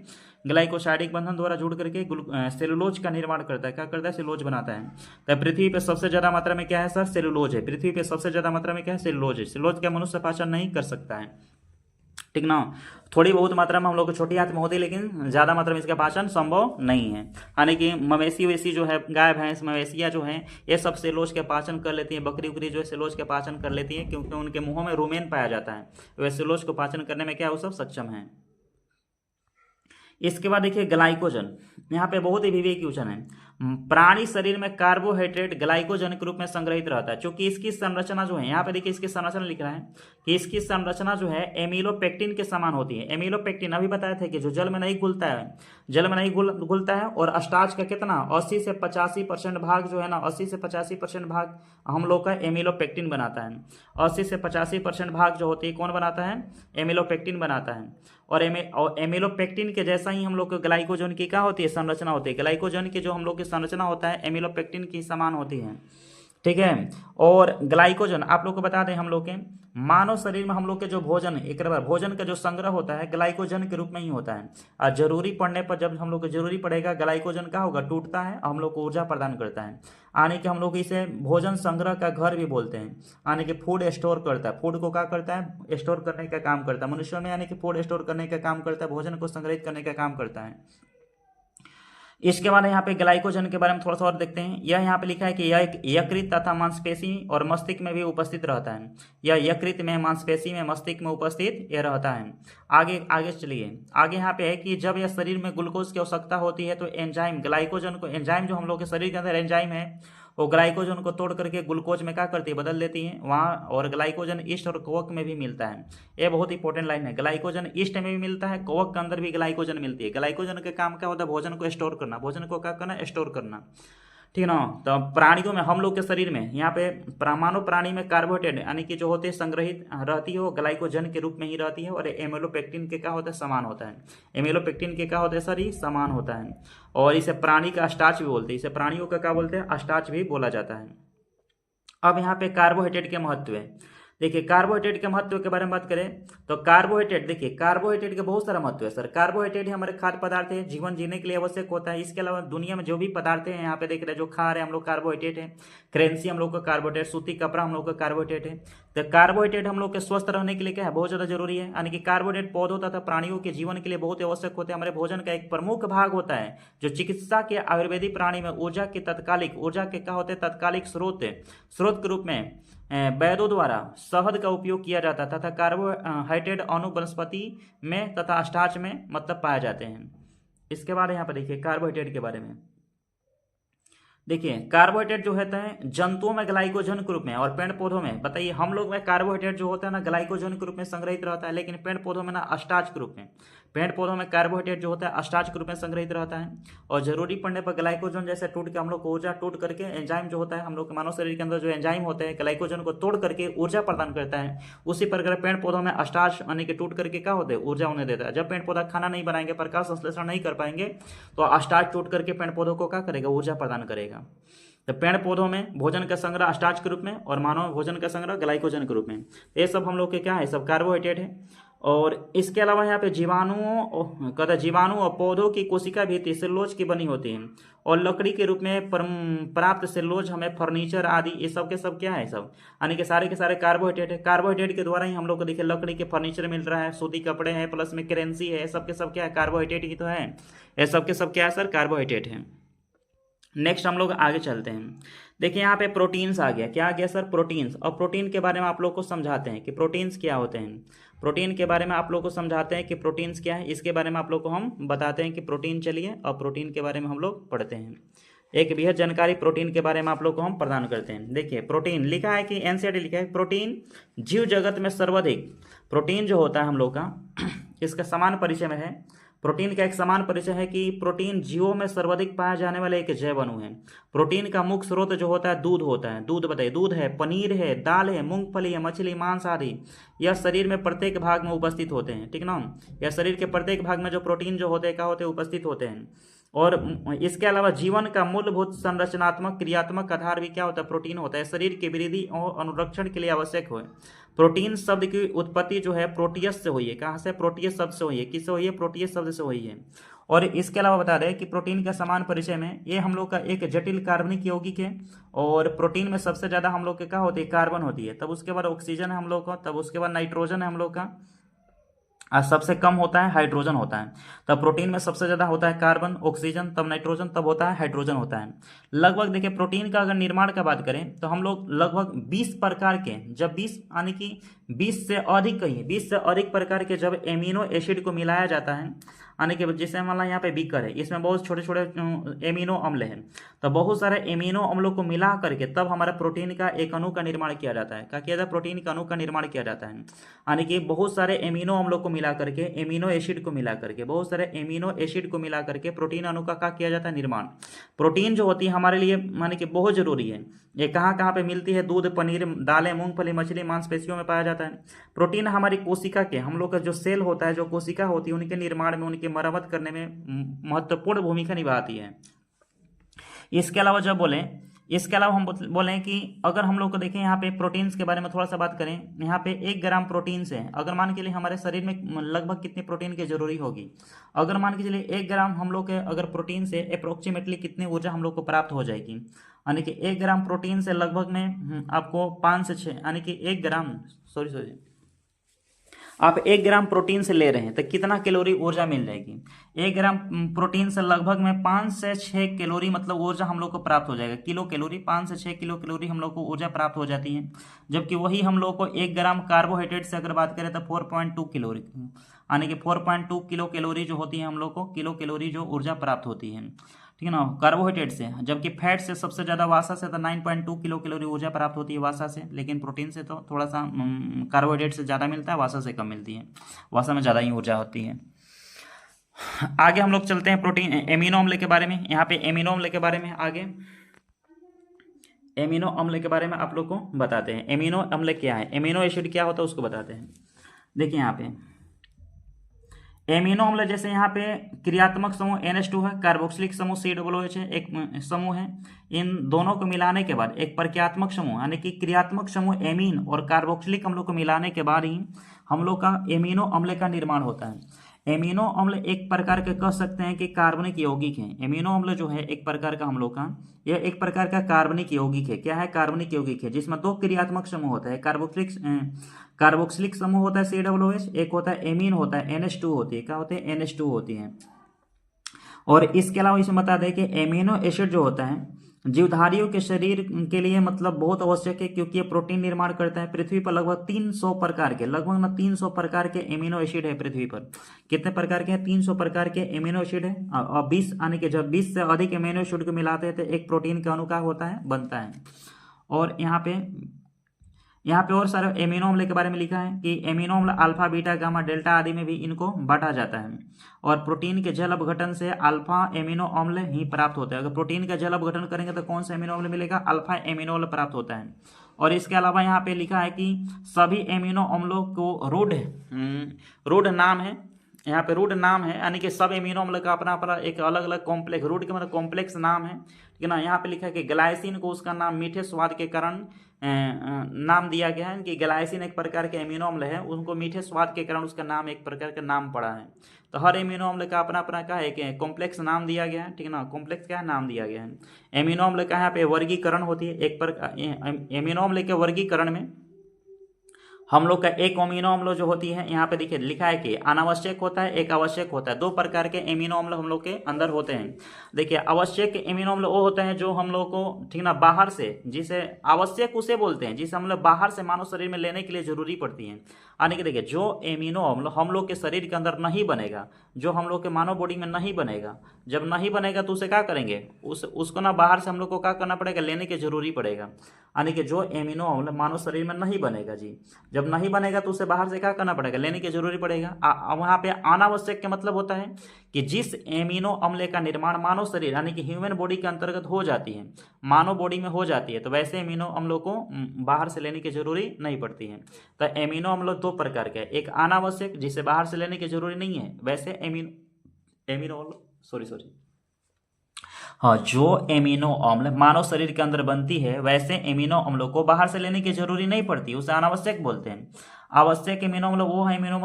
ग्लाइकोसाइडिक बंधन द्वारा जुड़ करके सेलुलोज का निर्माण करता है। क्या करता है? सेलुलोज बनाता है। तो पृथ्वी पे सबसे ज्यादा मात्रा में क्या है सर? सेलुलोज है। पृथ्वी पे सबसे ज्यादा मात्रा में क्या है? सेलुलोज है। सेलुलोज का मनुष्य पाचन नहीं कर सकता है, ठीक ना। थोड़ी बहुत मात्रा में हम लोग को छोटी आंत में होती है, लेकिन ज्यादा मात्रा में इसका पाचन संभव नहीं है। यानी कि मवेशी वैसी जो है, गाय भैंस मवेशियाँ जो हैं, ये सब सेलुलोज के पाचन कर लेती हैं। बकरी उकरी जो है सेलुलोज के पाचन कर लेती है, क्योंकि उनके मुंहों में रुमेन पाया जाता है। वे सेलुलोज को पाचन करने में क्या वो सब सक्षम है। इसके बाद देखिए ग्लाइकोजन, यहाँ पे बहुत ही विवेक क्वेश्चन है। प्राणी शरीर में कार्बोहाइड्रेट ग्लाइकोजन के रूप में संग्रहित रहता है। क्योंकि इसकी संरचना जो है, यहाँ पे देखिए इसकी संरचना लिख रहा है कि इसकी संरचना जो है एमिलोपेक्टिन के समान होती है। एमिलोपेक्टिन अभी बताए थे कि जो जल में नहीं घुलता है, जल में नहीं घुलता है, और स्टार्च का कितना 80 से 85% भाग जो है ना, 80 से 85% भाग हम लोग का एमिलोपेक्टिन बनाता है। 80 से 85% भाग जो होती है कौन बनाता है? एमिलोपेक्टिन बनाता है। और एमिलोपेक्टिन के जैसा ही हम लोग को ग्लाइकोजन की क्या होती है? संरचना होती है। ग्लाइकोजन की जो हम लोग की संरचना होता है एमिलोपेक्टिन की समान होती है, ठीक है। और ग्लाइकोजन आप लोग को बता दें, हम लोग के मानव शरीर में हम लोग के जो भोजन एक बार भोजन का जो संग्रह होता है ग्लाइकोजन के रूप में ही होता है। और जरूरी पड़ने पर जब हम लोग को जरूरी पड़ेगा ग्लाइकोजन क्या होगा? टूटता है, हम लोग को ऊर्जा प्रदान करता है। आने के हम लोग इसे भोजन संग्रह का घर भी बोलते हैं। आने के फूड स्टोर करता है, फूड को क्या करता है? स्टोर करने का काम करता है। मनुष्यों में यानी कि फूड स्टोर करने का काम करता है, भोजन को संग्रहित करने का काम करता है। इसके बाद यहाँ पे ग्लाइकोजन के बारे में थोड़ा सा और देखते हैं। यह यहाँ पे लिखा है कि यह यकृत तथा मांसपेशी और मस्तिष्क में भी उपस्थित रहता है। यह यकृत में, मांसपेशी में, मस्तिष्क में उपस्थित यह रहता है। आगे आगे चलिए, आगे यहाँ पे है कि जब यह शरीर में ग्लूकोज की आवश्यकता होती है तो एंजाइम ग्लाइकोजन को, एंजाइम जो हम लोग के शरीर के अंदर एंजाइम है वो ग्लाइकोजन को तोड़ करके ग्लूकोज में क्या करती है? बदल देती है वहाँ। और ग्लाइकोजन ईस्ट और कोवक में भी मिलता है। ये बहुत इंपॉर्टेंट लाइन है। ग्लाइकोजन ईस्ट में भी मिलता है, कोवक के अंदर भी ग्लाइकोजन मिलती है। ग्लाइकोजन का काम क्या होता है? भोजन को स्टोर करना। भोजन को क्या करना? स्टोर करना, ठीक है ना। तो प्राणियों में, हम लोग के शरीर में यहाँ पे मानव प्राणी में कार्बोहाइड्रेट यानी कि जो होते हैं संग्रहित रहती है वो ग्लाइकोजन के रूप में ही रहती है। और एमिलोपेक्टिन के क्या होता है? समान होता है। एमिलोपेक्टिन के क्या होता है सर? ये समान होता है। और इसे प्राणी का स्टार्च भी बोलते हैं। इसे प्राणियों का क्या बोलते हैं? स्टार्च भी बोला जाता है। अब यहाँ पे कार्बोहाइड्रेट के महत्व है। देखिए कार्बोहाइड्रेट के महत्व के बारे में बात करें तो कार्बोहाइड्रेट, देखिए कार्बोहाइड्रेट के बहुत सारा महत्व है सर। कार्बोहाइड्रेट हमारे खाद्य पदार्थ है, जीवन जीने के लिए आवश्यक होता है। इसके अलावा दुनिया में जो भी पदार्थ है यहाँ पे देख रहे हैं जो खा रहे हैं हम लोग, कार्बोहाइड्रेट है। करेंसी हम लोग का कार्बोहाइड्रेट, सूती कपड़ा हम लोग का कार्बोहाइड्रेट है। तो कार्बोहाइड्रेट हम लोग के स्वस्थ रहने के लिए क्या है? बहुत ज्यादा जरूरी है। यानी कि कार्बोहाइड्रेट पौधों तथा प्राणियों के जीवन के लिए बहुत आवश्यक होते हैं। हमारे भोजन का एक प्रमुख भाग होता है जो चिकित्सा के आयुर्वेदिक प्राणी में ऊर्जा के तत्कालिक, ऊर्जा के क्या होते हैं? तत्कालिक स्रोत के रूप में वैद्यों द्वारा शहद का उपयोग किया जाता है तथा कार्बोहाइड्रेट अणु वनस्पति में तथा स्टार्च में मतलब पाए जाते हैं। इसके बाद यहाँ पर देखिए कार्बोहाइड्रेट के बारे में। देखिए कार्बोहाइड्रेट जो होता है जंतुओं में ग्लाइकोजन के रूप में और पेड़ पौधों में, बताइए हम लोग में कार्बोहाइड्रेट जो होता है ना ग्लाइकोजन के रूप में संग्रहित रहता है, लेकिन पेड़ पौधों में ना स्टार्च के रूप में। पेड़ पौधों में कार्बोहाइड्रेट जो होता है स्टार्च के रूप में संग्रहित रहता है। और जरूरी पड़ने पर ग्लाइकोजन जैसे टूट के हम लोग को ऊर्जा टूट करके एंजाइम जो होता है हम लोग के मानव शरीर के अंदर जो एंजाइम होते हैं ग्लाइकोजन को तोड़ करके ऊर्जा प्रदान करता है। उसी प्रकार पेड़ पौधों में स्टार्च यानी कि टूट करके क्या होते हैं? ऊर्जा उन्हें देता है। जब पेड़ पौधा खाना नहीं बनाएंगे, प्रकाश संश्लेषण नहीं कर पाएंगे तो स्टार्च टूट करके पेड़ पौधों को क्या करेगा? ऊर्जा प्रदान करेगा। तो पेड़ पौधों में भोजन का संग्रह स्टार्च के रूप में और मानव भोजन का संग्रह ग्लाइकोजन के रूप में। ये सब हम लोग के क्या है? सब कार्बोहाइड्रेट है। और इसके अलावा यहाँ पे जीवाणु और पौधों की कोशिका भी सेलुलोज की बनी होती है। और लकड़ी के रूप में प्राप्त सेलुलोज हमें फर्नीचर आदि ये सब के सब क्या है? सब यानी कि सारे के सारे कार्बोहाइड्रेट है। कार्बोहाइड्रेट के द्वारा ही हम लोग को देखिए लकड़ी के फर्नीचर मिल रहा है, सूती कपड़े हैं, प्लस में करेंसी है। सब के सब क्या है? कार्बोहाइड्रेट ही तो है। ये सब के सब क्या है सर? कार्बोहाइड्रेट है। नेक्स्ट हम लोग आगे चलते हैं। देखिए यहाँ पे प्रोटीन्स आ गया। क्या आ गया सर? प्रोटीन्स। और प्रोटीन के बारे में आप लोग को समझाते हैं कि प्रोटीन्स क्या होते हैं। प्रोटीन के बारे में आप लोग को समझाते हैं कि प्रोटीन्स क्या है। इसके बारे में आप लोग को हम बताते हैं कि प्रोटीन, चलिए और प्रोटीन के बारे में हम लोग पढ़ते हैं। एक बेहद जानकारी प्रोटीन के बारे में आप लोग को हम प्रदान करते हैं। देखिए प्रोटीन लिखा है कि एनसीईआरटी लिखा है प्रोटीन जीव जगत में सर्वाधिक। प्रोटीन जो होता है हम लोग का इसका समान परिचय में है। प्रोटीन का एक समान परिचय है कि प्रोटीन जीवों में सर्वाधिक पाया जाने वाला एक जैव अणु है। प्रोटीन का मुख्य स्रोत जो होता है दूध होता है। दूध बताइए, दूध है, पनीर है, दाल है, मूंगफली है, मछली, मांस आदि। यह शरीर में प्रत्येक भाग में उपस्थित होते हैं, ठीक ना। यह शरीर के प्रत्येक भाग में जो प्रोटीन जो होते हैं क्या होते हैं, उपस्थित होते हैं। और इसके अलावा जीवन का मूलभूत संरचनात्मक क्रियात्मक आधार भी क्या होता है, प्रोटीन होता है। शरीर की वृद्धि और अनुरक्षण के लिए आवश्यक हो। प्रोटीन शब्द की उत्पत्ति जो है प्रोटियस से हुई है। कहाँ से? प्रोटियस शब्द से हुई है। किससे हुई है? प्रोटियस शब्द से हुई है। और इसके अलावा बता दें कि प्रोटीन का समान परिचय में ये हम लोग का एक जटिल कार्बनिक यौगिक है। और प्रोटीन में सबसे ज़्यादा हम लोग के क्या होती है, कार्बन होती है। तब उसके बाद ऑक्सीजन है हम लोग का, तब उसके बाद नाइट्रोजन है हम लोग का, सबसे कम होता है हाइड्रोजन होता है। तब प्रोटीन में सबसे ज़्यादा होता है कार्बन, ऑक्सीजन, तब नाइट्रोजन, तब होता है हाइड्रोजन होता है। लगभग देखिए प्रोटीन का अगर निर्माण का बात करें तो हम लोग लगभग 20 प्रकार के, जब 20 यानी कि 20 से अधिक, कहीं 20 से अधिक प्रकार के जब एमिनो एसिड को मिलाया जाता है, यानी कि जैसे हमारा यहाँ पे बीकर है, इसमें बहुत छोटे छोटे एमिनो अम्ल हैं, तो बहुत सारे एमिनो अम्लों को मिला करके तब हमारा प्रोटीन का एक अणु का निर्माण किया जाता है। क्या किया जाता है? प्रोटीन का अणु का निर्माण किया जाता है। यानी कि बहुत सारे एमिनो अम्लों को मिला करके, एमिनो एसिड को मिला करके, बहुत सारे एमिनो एसिड को मिला करके प्रोटीन अणु का क्या किया जाता है, निर्माण। प्रोटीन जो होती है हमारे लिए माने कि बहुत जरूरी है। ये कहाँ कहाँ पे मिलती है? दूध, पनीर, दालें, मूंगफली, मछली, मांसपेशियों में पाया जाता है। प्रोटीन हमारी कोशिका के, हम लोग का जो सेल होता है, जो कोशिका होती है, उनके निर्माण में, उनकी मरम्मत करने में महत्वपूर्ण भूमिका निभाती है। इसके अलावा जब बोलें, इसके अलावा हम बोलें कि अगर हम लोग को देखें यहाँ पे प्रोटीन्स के बारे में थोड़ा सा बात करें, यहाँ पे 1 ग्राम प्रोटीन से अगर मान के लिए हमारे शरीर में लगभग कितनी प्रोटीन की जरूरी होगी? अगर मान के चलिए 1 ग्राम हम लोग के अगर प्रोटीन से अप्रोक्सीमेटली कितनी ऊर्जा हम लोग को प्राप्त हो जाएगी, यानी कि 1 ग्राम प्रोटीन से लगभग में आपको 5 से 6, यानी कि 1 ग्राम आप 1 ग्राम प्रोटीन से ले रहे हैं तो कितना कैलोरी ऊर्जा मिल जाएगी? 1 ग्राम प्रोटीन से लगभग में 5 से 6 कैलोरी मतलब ऊर्जा हम लोग को प्राप्त हो जाएगा। किलो कैलोरी, 5 से 6 किलो कैलोरी हम लोग को ऊर्जा प्राप्त हो जाती है। जबकि वही हम लोग को 1 ग्राम कार्बोहाइड्रेट से अगर बात करें तो 4.2 कैलोरी, यानी कि 4.2 किलो कैलोरी जो होती है हम लोग को, किलो कैलोरी जो ऊर्जा प्राप्त होती है, ठीक है ना, कार्बोहाइड्रेट से। जबकि फैट से सबसे ज़्यादा वासा से तो 9.2 किलो कैलोरी ऊर्जा प्राप्त होती है वासा से, लेकिन प्रोटीन से तो थोड़ा सा कार्बोहाइड्रेट से ज़्यादा मिलता है, वासा से कम मिलती है। वासा में ज़्यादा ही ऊर्जा होती है। आगे हम लोग चलते हैं प्रोटीन एमिनो अम्ल के बारे में। यहाँ पे एमिनो अम्ल के बारे में आगे एमिनो अम्ल के बारे में आप लोग को बताते हैं। एमिनो अम्ल क्या है, एमिनो एसिड क्या होता है उसको बताते हैं। देखिए यहाँ पे एमिनो अम्ल जैसे यहाँ पे क्रियात्मक समूह NH2 है, कार्बोक्सिलिक समूह COOH है, एक समूह है। इन दोनों को मिलाने के बाद एक प्रक्रियात्मक समूह, यानी कि क्रियात्मक समूह एमीन और कार्बोक्सिलिक अम्लों को मिलाने के बाद ही हम लोग का एमिनो अम्ल का निर्माण होता है। एमिनो अम्ल एक प्रकार के कह सकते हैं कि कार्बनिक यौगिक है। एमिनो अम्ल जो है एक प्रकार का हम लोग का, यह एक प्रकार का कार्बनिक यौगिक है। क्या है? कार्बनिक यौगिक है, जिसमें 2 क्रियात्मक समूह होता है। कार्बोक्सिलिक समूह होता है COOH, एक होता है एमीन होता है NH2 होती है। क्या होते हैं? NH2 होती है। और इसके अलावा इसमें बता दें कि एमिनो एसिड जो होता है जीवधारियों के शरीर के लिए मतलब बहुत आवश्यक है, क्योंकि ये प्रोटीन निर्माण करता है। पृथ्वी पर लगभग 300 प्रकार के, लगभग ना 300 प्रकार के एमिनो एसिड है पृथ्वी पर। कितने प्रकार के हैं? 300 प्रकार के एमिनो एसिड है। और 20 आने के जब 20 से अधिक एमिनो एसिड को मिलाते हैं तो एक प्रोटीन का अणु का होता है, बनता है। और यहाँ पे और सारे एमिनो अम्ल के बारे में लिखा है कि एमिनो अम्ल अल्फा, बीटा, गामा, डेल्टा आदि में भी इनको बांटा जाता है। और प्रोटीन के जल अपघटन से अल्फा एमिनो अम्ल ही प्राप्त होता है। अगर प्रोटीन का जल अपघटन करेंगे तो कौन सा एमिनो अम्ल मिलेगा? अल्फा एमिनो अम्ल प्राप्त होता है। और इसके अलावा यहाँ पे लिखा है कि सभी एमिनो अम्लों को रूढ़ नाम है। यहाँ पे रूढ़ नाम है, यानी कि सब एमिनो अम्ल का अपना अपना एक अलग अलग कॉम्प्लेक्स, रूढ़ के मतलब कॉम्प्लेक्स नाम है, ठीक है ना। यहाँ पे लिखा है कि ग्लाइसिन को उसका नाम मीठे स्वाद के कारण नाम दिया गया है कि ग्लाइसिन एक प्रकार के एमिनो अम्ल है, उनको मीठे स्वाद के कारण उसका नाम एक प्रकार का नाम पड़ा है। तो हर एमिनो अम्ल का अपना अपना क्या है कि कॉम्प्लेक्स नाम दिया गया है, ठीक है ना। कॉम्प्लेक्स क्या है? नाम दिया गया है। एमिनो अम्ल का यहाँ पे वर्गीकरण होती है। एक प्रकार एमिनो अम्ल के वर्गीकरण में हम लोग का एक एमिनो अम्ल जो होती है, यहाँ पे देखिए लिखा है कि अनावश्यक होता है, एक आवश्यक होता है। 2 प्रकार के एमिनो अम्ल हम लोग के अंदर होते हैं। देखिए आवश्यक एमिनो अम्ल वो होते हैं जो हम लोग को, ठीक ना, बाहर से, जिसे आवश्यक उसे बोलते हैं जिसे हम लोग बाहर से मानव शरीर में लेने के लिए जरूरी पड़ती है। यानी कि देखिए जो एमिनो अम्ल हम लोग के शरीर के अंदर नहीं बनेगा, जो हम लोग के मानव बॉडी में नहीं बनेगा, जब नहीं बनेगा तो उसे क्या करेंगे? उसको ना बाहर से हम लोग को क्या करना पड़ेगा? लेने की जरूरी पड़ेगा। यानी कि जो एमिनो अम्ल मानव शरीर में नहीं बनेगा जी, जब नहीं बनेगा तो उसे बाहर से क्या करना पड़ेगा, लेने की जरूरी पड़ेगा। वहाँ पे अनावश्यक का मतलब होता है कि जिस एमिनो अम्ल का निर्माण मानव शरीर यानी कि ह्यूमन बॉडी के अंतर्गत हो जाती है, मानव बॉडी में हो जाती है, तो वैसे एमिनो अम्लों को बाहर से लेने की जरूरी नहीं पड़ती है। तो एमिनो अम्ल दो प्रकार के, एक अनावश्यक जिसे बाहर से लेने की जरूरी नहीं है, वैसे एमिनो सॉरी हाँ, जो एमिनो अम्ल मानव शरीर के अंदर बनती है वैसे एमिनो अम्लों को बाहर से लेने की जरूरी नहीं पड़ती, उसे अनावश्यक बोलते हैं। आवश्यक एमिनो अम्ल वो है एमिनो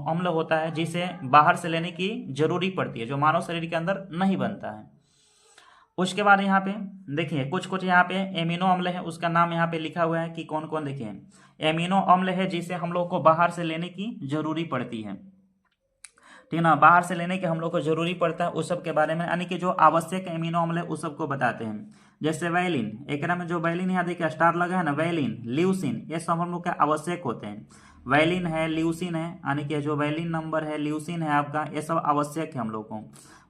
अम्ल होता है जिसे बाहर से लेने की जरूरी पड़ती है, जो मानव शरीर के अंदर नहीं बनता है। उसके बाद यहाँ पे देखिए कुछ कुछ यहाँ पे एमिनो अम्ल है, उसका नाम यहाँ पे लिखा हुआ है कि कौन कौन। देखिए एमिनो अम्ल है जिसे हम लोग को बाहर से लेने की जरूरी पड़ती है, ठीक है ना, बाहर से लेने के हम लोग को जरूरी पड़ता है उस सब के बारे में, यानी कि जो आवश्यक एमिनो अम्ल है उस सब को बताते हैं। जैसे वैलिन, एक में जो वैलिन यहाँ देखिए स्टार लगा है ना, वैलिन, ल्यूसिन, ये सब हम लोग के आवश्यक होते हैं। वैलिन है, ल्यूसिन है, यानी कि जो वैलिन नंबर है, ल्यूसिन है आपका, ये सब आवश्यक है हम लोग को।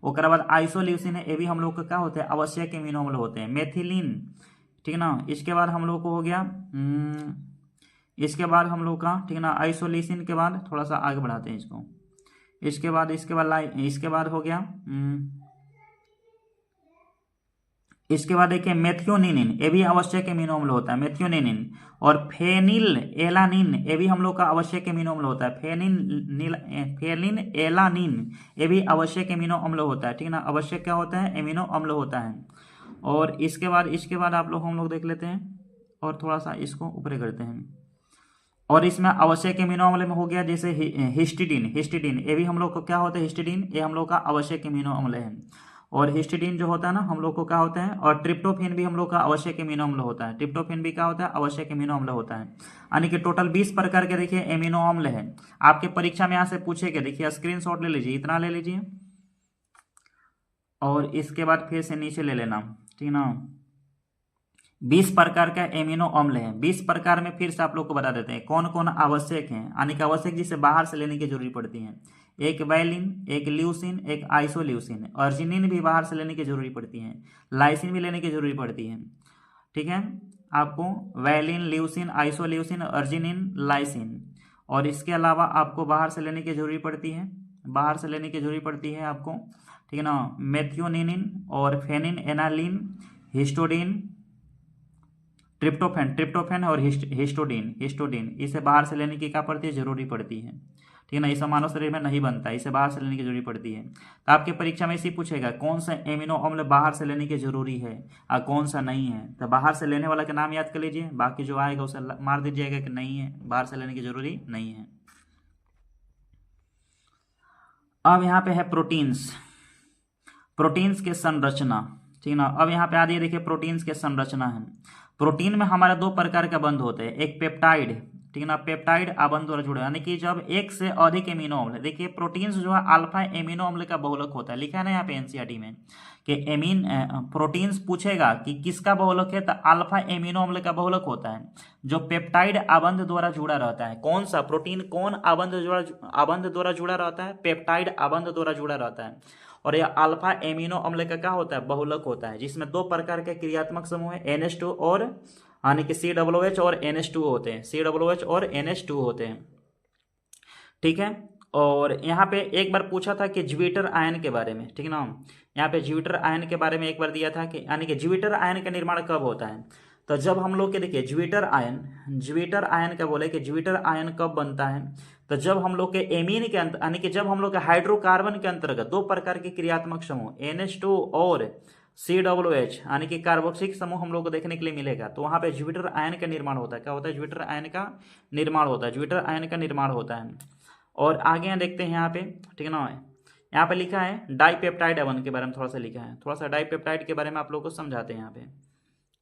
उसके बाद आइसोल्यूसिन है, ये भी हम लोग को क्या होते हैं, आवश्यक एमिनो अम्ल होते हैं। मेथिलीन, ठीक है ना, इसके बाद हम लोग को हो गया इसके बाद हम लोग का, ठीक है ना, आइसोल्यूसिन के बाद थोड़ा सा आगे बढ़ाते हैं इसको। इसके बाद हो गया इसके बाद देखिए मेथियोनिन, ये भी आवश्यक एमिनो अम्ल होता है, मेथियोनिन। और फेनिल एलानिन, ये भी हम लोग का आवश्यक एमिनो अम्ल होता है, फेनिल एलानिन, ये भी आवश्यक एमिनो अम्ल होता है, ठीक है ना, आवश्यक क्या होता है, एमिनो अम्ल होता है। और इसके बाद हम लोग देख लेते हैं और थोड़ा सा इसको ऊपर करते हैं। और इसमें आवश्यक एमिनो अम्ल में हो गया जैसे हिस्टिडीन, ये भी हम लोग को क्या होता है, हिस्टिडीन, ये हम लोग का आवश्यक एमिनो अम्ल है। और हिस्टिडीन जो होता है ना हम लोग को क्या होता है, और ट्रिप्टोफेन भी हम लोग का आवश्यक एमिनो अम्ल होता है, ट्रिप्टोफेन भी क्या होता है, आवश्यक एमिनो अम्ल होता है। यानी कि टोटल 20 प्रकार के देखिए एमिनो अम्ल है। आपके परीक्षा में यहाँ से पूछेगा, देखिए स्क्रीनशॉट ले लीजिए, इतना ले लीजिए और इसके बाद फिर से नीचे ले लेना, ठीक ना। 20 प्रकार का एमिनो अम्ल है, 20 प्रकार में फिर से आप लोग को बता देते हैं कौन कौन आवश्यक है, यानी कि आवश्यक जिसे बाहर से लेने की जरूरी पड़ती है। एक वैलिन, एक ल्यूसिन, एक आइसोल्यूसिन। अर्जिनिन भी बाहर से लेने की जरूरी पड़ती है, लाइसिन भी लेने की जरूरी पड़ती है, ठीक है। आपको valine, leucine, isoleucine, arginine, lysine, और इसके अलावा आपको बाहर से लेने की जरूरी पड़ती है, आपको, ठीक है ना, मेथियोनिन और फेनिन एनालिन, हिस्टोडिन, ट्रिप्टोफेन और हिस्टोडीन, इसे बाहर से लेने की क्या पड़ती है, जरूरी पड़ती है, ठीक है ना। इसे मानव शरीर में नहीं बनता, इसे बाहर से लेने की जरूरी पड़ती है। तो आपके परीक्षा में इसी पूछेगा कौन सा एमिनो अम्ल बाहर से लेने की जरूरी है और कौन सा नहीं है। तो बाहर से लेने वाला का नाम याद कर लीजिए, बाकी जो आएगा उसे मार दीजिएगा कि नहीं है, बाहर से लेने की जरूरी नहीं है। अब यहाँ पे है प्रोटीन्स के संरचना, ठीक ना। अब यहाँ पे आ देखिए प्रोटीन्स के संरचना है। प्रोटीन में हमारे दो प्रकार के बंध होते हैं, एक पेप्टाइड, ठीक है ना, पेप्टाइड आबंध द्वारा जुड़े, यानी कि जब एक से अधिक एमिनो अम्ल, देखिए प्रोटीन्स जो है अल्फा एमिनो अम्ल का बहुलक होता है, लिखा है ना यहाँ पे एनसीईआरटी में कि प्रोटीन्स पूछेगा कि किसका बहुलक है, तो अल्फा एमिनो अम्ल का बहुलक होता है जो पेप्टाइड आबंध द्वारा जुड़ा रहता है। कौन सा प्रोटीन कौन आबंध द्वारा जुड़ा रहता है, पेप्टाइड आबंध द्वारा जुड़ा रहता है। और यह अल्फा एमिनो अम्ल का क्या होता है, बहुलक होता है, जिसमें दो प्रकार के क्रियात्मक समूह है, NH2 और यानी कि COOH और NH2 होते हैं, COOH और NH2 होते हैं, ठीक है। और यहाँ पे एक बार पूछा था कि ज्विटर आयन के बारे में, ठीक है ना, यहाँ पे ज्विटर आयन के बारे में एक बार दिया था कि यानी कि ज्विटर आयन का निर्माण कब होता है। तो जब हम लोग के देखिए ज्विटर आयन का बोले कि ज्विटर आयन कब बनता है, तो जब हम लोग के एमीन के अंतर यानी कि जब हम लोग के हाइड्रोकार्बन के अंतर्गत दो प्रकार के क्रियात्मक समूह NH2 और COOH यानी कि कार्बोक्सिलिक समूह हम लोग को देखने के लिए मिलेगा, तो वहां पे ज्विटर आयन का निर्माण होता है। क्या होता है, ज्विटर आयन का निर्माण होता है, और आगे यहाँ देखते हैं यहाँ पे, ठीक है ना, यहाँ पे लिखा है डाइपेप्टाइड आबंध के बारे में थोड़ा सा लिखा है, थोड़ा सा डाइपेप्टाइड के बारे में आप लोग को समझाते हैं।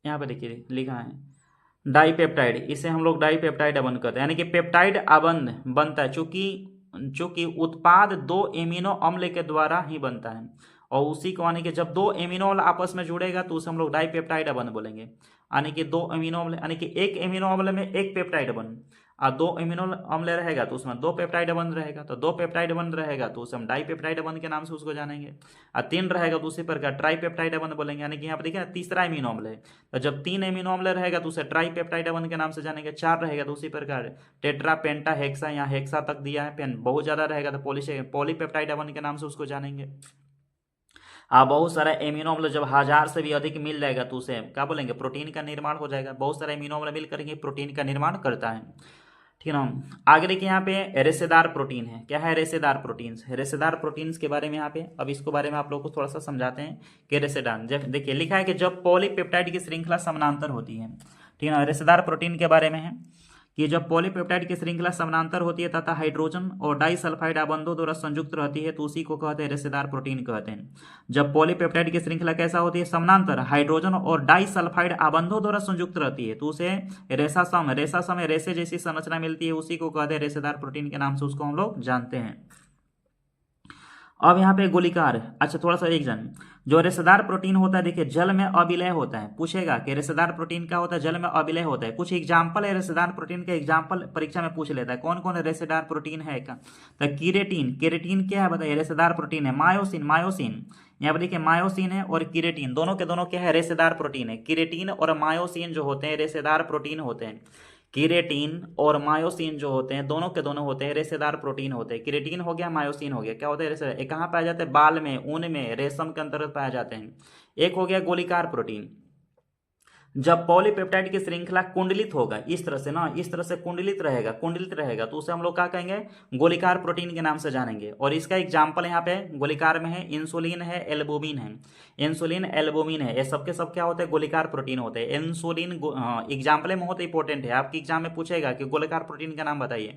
यहाँ पे देखिए लिखा है डाइपेप्टाइड, इसे हम लोग डाइपेप्टाइड आबंध कहते हैं, यानी कि पेप्टाइड आबंध बनता है चूंकि उत्पाद दो एमिनो अम्ल के द्वारा ही बनता है, और उसी को यानी कि जब दो एमिनो अम्ल आपस में जुड़ेगा तो उसे हम लोग डाइपेप्टाइड आबंध बोलेंगे। यानी कि दो एमिनो अम्ल यानी कि एक एमिनो अम्ल में एक पेप्टाइड बन, और 2 अमीनो अम्ल रहेगा तो उसमें 2 पेप्टाइड बंध रहेगा, तो 2 पेप्टाइड बंध रहेगा तो उसे हम डाइपेप्टाइड बंध के नाम से उसको जानेंगे। और 3 रहेगा तो उसी प्रकार ट्राइपेप्टाइड बंध बोलेंगे, यानी कि यहाँ पर देखिए तीसरा अमीनो अम्ल है, तो जब 3 अमीनो अम्ल रहेगा तो उसे ट्राइपेप्टाइड बंध के नाम से जानेंगे। 4 रहेगा तो उसी प्रकार टेट्रा पेंटा हेक्सा, यहाँ हेक्सा तक दिया है, पेन बहुत ज़्यादा रहेगा तो पॉलीपेप्टाइड बंध के नाम से उसको जानेंगे। बहुत सारा एमिनो अम्ल जब 1000 से भी अधिक मिल जाएगा तो उसे क्या बोलेंगे, प्रोटीन का निर्माण हो जाएगा। बहुत सारा एमिनो अम्ल मिल करके प्रोटीन का निर्माण करता है, ठीक है ना। आगे देखिए यहाँ पे रेशेदार प्रोटीन है। क्या है रेशेदार प्रोटीन्स? रेशेदार प्रोटीन्स के बारे में यहाँ पे अब इसको बारे में आप लोगों को थोड़ा सा समझाते हैं कि रेशेदार, देखिए लिखा है कि जब पॉलीपेप्टाइड की श्रृंखला समानांतर होती है, ठीक है ना। रेशेदार प्रोटीन के बारे में है कि जब पॉलीपेप्टाइड की श्रृंखला समानांतर होती है तथा हाइड्रोजन और डाइसल्फाइड आबंधों द्वारा संयुक्त रहती है तो उसी को कहते हैं रेशेदार प्रोटीन कहते हैं। जब पॉलीपेप्टाइड की श्रृंखला कैसा होती है? समानांतर, हाइड्रोजन और डाइसल्फाइड आबंधों द्वारा संयुक्त रहती है तो उसे रेशा में रेशे जैसी संरचना मिलती है, उसी को कहते हैं रेशेदार प्रोटीन के नाम से उसको हम लोग जानते हैं। अब यहाँ पे गोलिकार, अच्छा थोड़ा सा एक जन, जो रेशेदार प्रोटीन होता है देखिए जल में अविलय होता है। पूछेगा कि रेशेदार प्रोटीन क्या होता है? जल में अविलय होता है। कुछ एग्जाम्पल है रेशेदार प्रोटीन का, एग्जाम्पल परीक्षा में पूछ लेता है कौन कौन रेशेदार प्रोटीन है का। तो केरेटीन क्या है बताइए? रेशेदार प्रोटीन है। मायोसिन यहाँ पर देखिए मायोसिन है और केरेटीन, दोनों के दोनों क्या है? रेशेदार प्रोटीन है। केरेटीन और मायोसिन जो होते हैं रेशेदार प्रोटीन होते हैं। केरेटीन और मायोसिन जो होते हैं दोनों के दोनों होते हैं रेशेदार प्रोटीन होते हैं। केरेटीन हो गया, मायोसिन हो गया, क्या होता है? रेशेदार। एक कहाँ पाए जाते हैं? बाल में, ऊन में, रेशम के अंतर्गत पाए जाते हैं। एक हो गया गोलिकार प्रोटीन। जब पॉलीपेप्टाइड की श्रृंखला कुंडलित होगा इस तरह से ना, इस तरह से कुंडलित रहेगा तो उसे हम लोग क्या कहेंगे? गोलिकार प्रोटीन के नाम से जानेंगे। और इसका एग्जाम्पल यहाँ पे गोलिकार में है इंसुलिन है, एल्बुमिन है। इंसुलिन, एल्बुमिन है, ये सबके सब क्या होते हैं? गोलिकार प्रोटीन होते हैं। इंसुलिन एग्जाम्पल में बहुत इंपॉर्टेंट है, आपके एग्जाम में पूछेगा कि गोलिकार प्रोटीन का नाम बताइए।